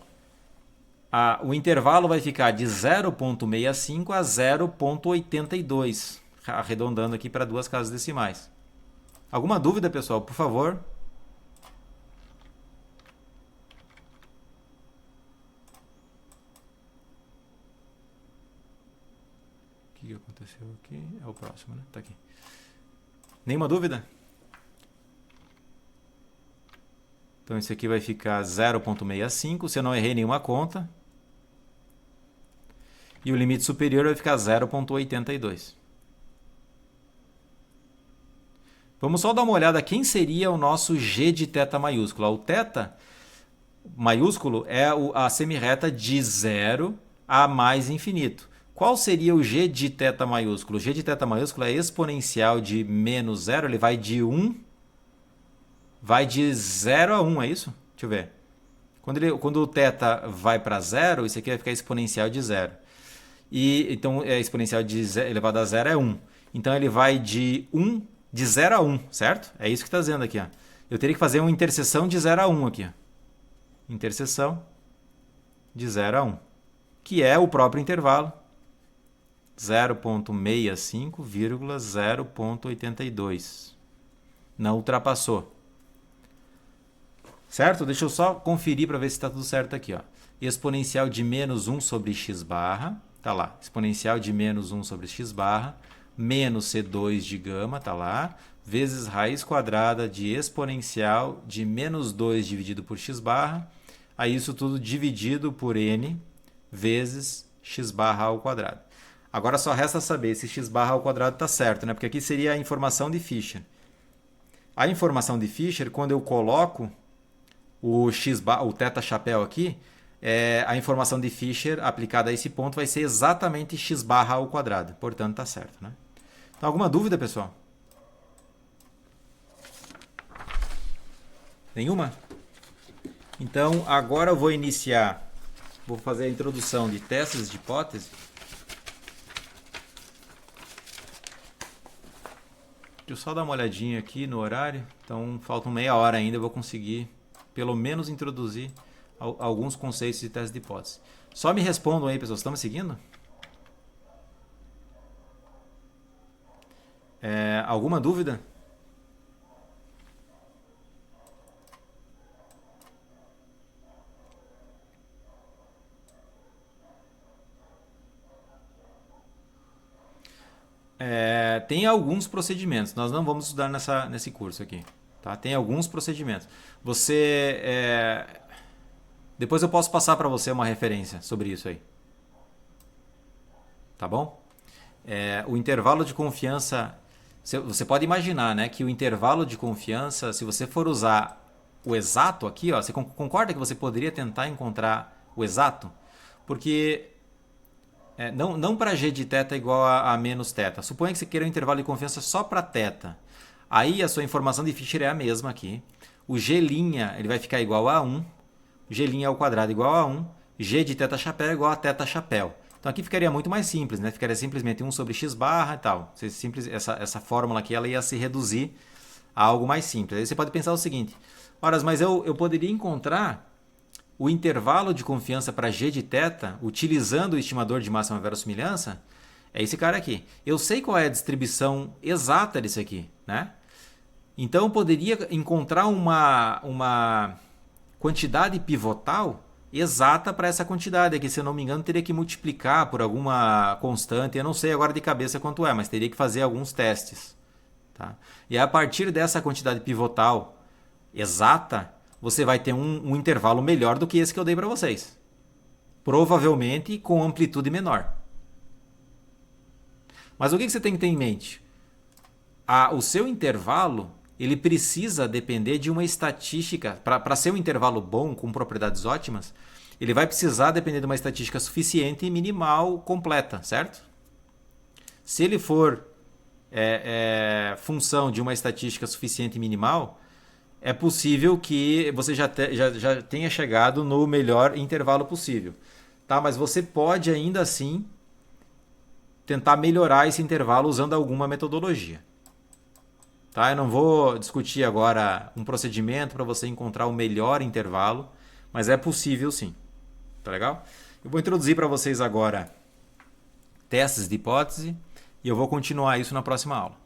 o intervalo vai ficar de 0,65 a 0,82, arredondando aqui para duas casas decimais. Alguma dúvida, pessoal? Por favor. O que aconteceu aqui? É o próximo, né? Tá aqui. Nenhuma dúvida? Então, isso aqui vai ficar 0,65, se eu não errei nenhuma conta. E o limite superior vai ficar 0,82. Vamos só dar uma olhada quem seria o nosso g de θ maiúsculo. O θ maiúsculo é a semirreta de 0 a mais infinito. Qual seria o g de θ maiúsculo? O g de θ maiúsculo é exponencial de menos 0, ele vai de 1, vai de 0 a 1, é isso? Deixa eu ver. Quando o θ vai para 0, isso aqui vai ficar exponencial de 0. Então, exponencial de elevado a 0 é 1. Então, ele vai de 0 a 1, certo? É isso que está dizendo aqui. Ó. Eu teria que fazer uma interseção de 0 a 1 aqui. Ó. Interseção de 0 a 1, que é o próprio intervalo 0,65, 0,82. Não ultrapassou. Certo? Deixa eu só conferir para ver se está tudo certo aqui. Ó. Exponencial de menos 1 sobre x barra. Tá lá. Exponencial de menos 1 sobre x barra. Menos C2 de gama. Tá lá. Vezes raiz quadrada de exponencial de menos 2 dividido por x barra. Aí isso tudo dividido por n vezes x barra ao quadrado. Agora só resta saber se x barra ao quadrado está certo, né? Porque aqui seria a informação de Fischer. A informação de Fischer, quando eu coloco o θ chapéu aqui, a informação de Fischer aplicada a esse ponto vai ser exatamente x barra ao quadrado. Portanto, está certo, né? Então, alguma dúvida, pessoal? Nenhuma? Então, agora eu vou iniciar, vou fazer a introdução de testes de hipótese. Deixa eu só dar uma olhadinha aqui no horário. Então, faltam meia hora ainda, eu vou conseguir pelo menos introduzir alguns conceitos de teste de hipótese. Só me respondam aí, pessoal, estamos seguindo? Alguma dúvida? Tem alguns procedimentos. Nós não vamos estudar nesse curso aqui. Tá? Tem alguns procedimentos. Depois eu posso passar para você uma referência sobre isso aí. Tá bom? O intervalo de confiança... Você pode imaginar, né, que o intervalo de confiança, se você for usar o exato aqui, ó, você concorda que você poderia tentar encontrar o exato? Porque não para g de θ igual a menos θ. Suponha que você queira um intervalo de confiança só para θ. Aí a sua informação de Fischer é a mesma aqui. O g' ele vai ficar igual a 1. G' ao quadrado igual a 1. G de θ chapéu igual a θ chapéu. Então aqui ficaria muito mais simples, né? Ficaria simplesmente 1 sobre x barra e tal. Essa fórmula aqui ela ia se reduzir a algo mais simples. Aí você pode pensar o seguinte: ora, mas eu poderia encontrar o intervalo de confiança para g de θ utilizando o estimador de máxima verossimilhança? É esse cara aqui. Eu sei qual é a distribuição exata disso aqui, né? Então eu poderia encontrar uma quantidade pivotal exata para essa quantidade aqui. Se eu não me engano, teria que multiplicar por alguma constante. Eu não sei agora de cabeça quanto é, mas teria que fazer alguns testes. Tá? E a partir dessa quantidade pivotal exata, você vai ter um intervalo melhor do que esse que eu dei para vocês. Provavelmente com amplitude menor. Mas o que você tem que ter em mente? O seu intervalo ele precisa depender de uma estatística. Para ser um intervalo bom, com propriedades ótimas, ele vai precisar depender de uma estatística suficiente e minimal completa, certo? Se ele for função de uma estatística suficiente e minimal, é possível que você já tenha chegado no melhor intervalo possível. Tá? Mas você pode ainda assim tentar melhorar esse intervalo usando alguma metodologia. Tá? Eu não vou discutir agora um procedimento para você encontrar o melhor intervalo, mas é possível sim. Tá legal? Eu vou introduzir para vocês agora testes de hipótese e eu vou continuar isso na próxima aula.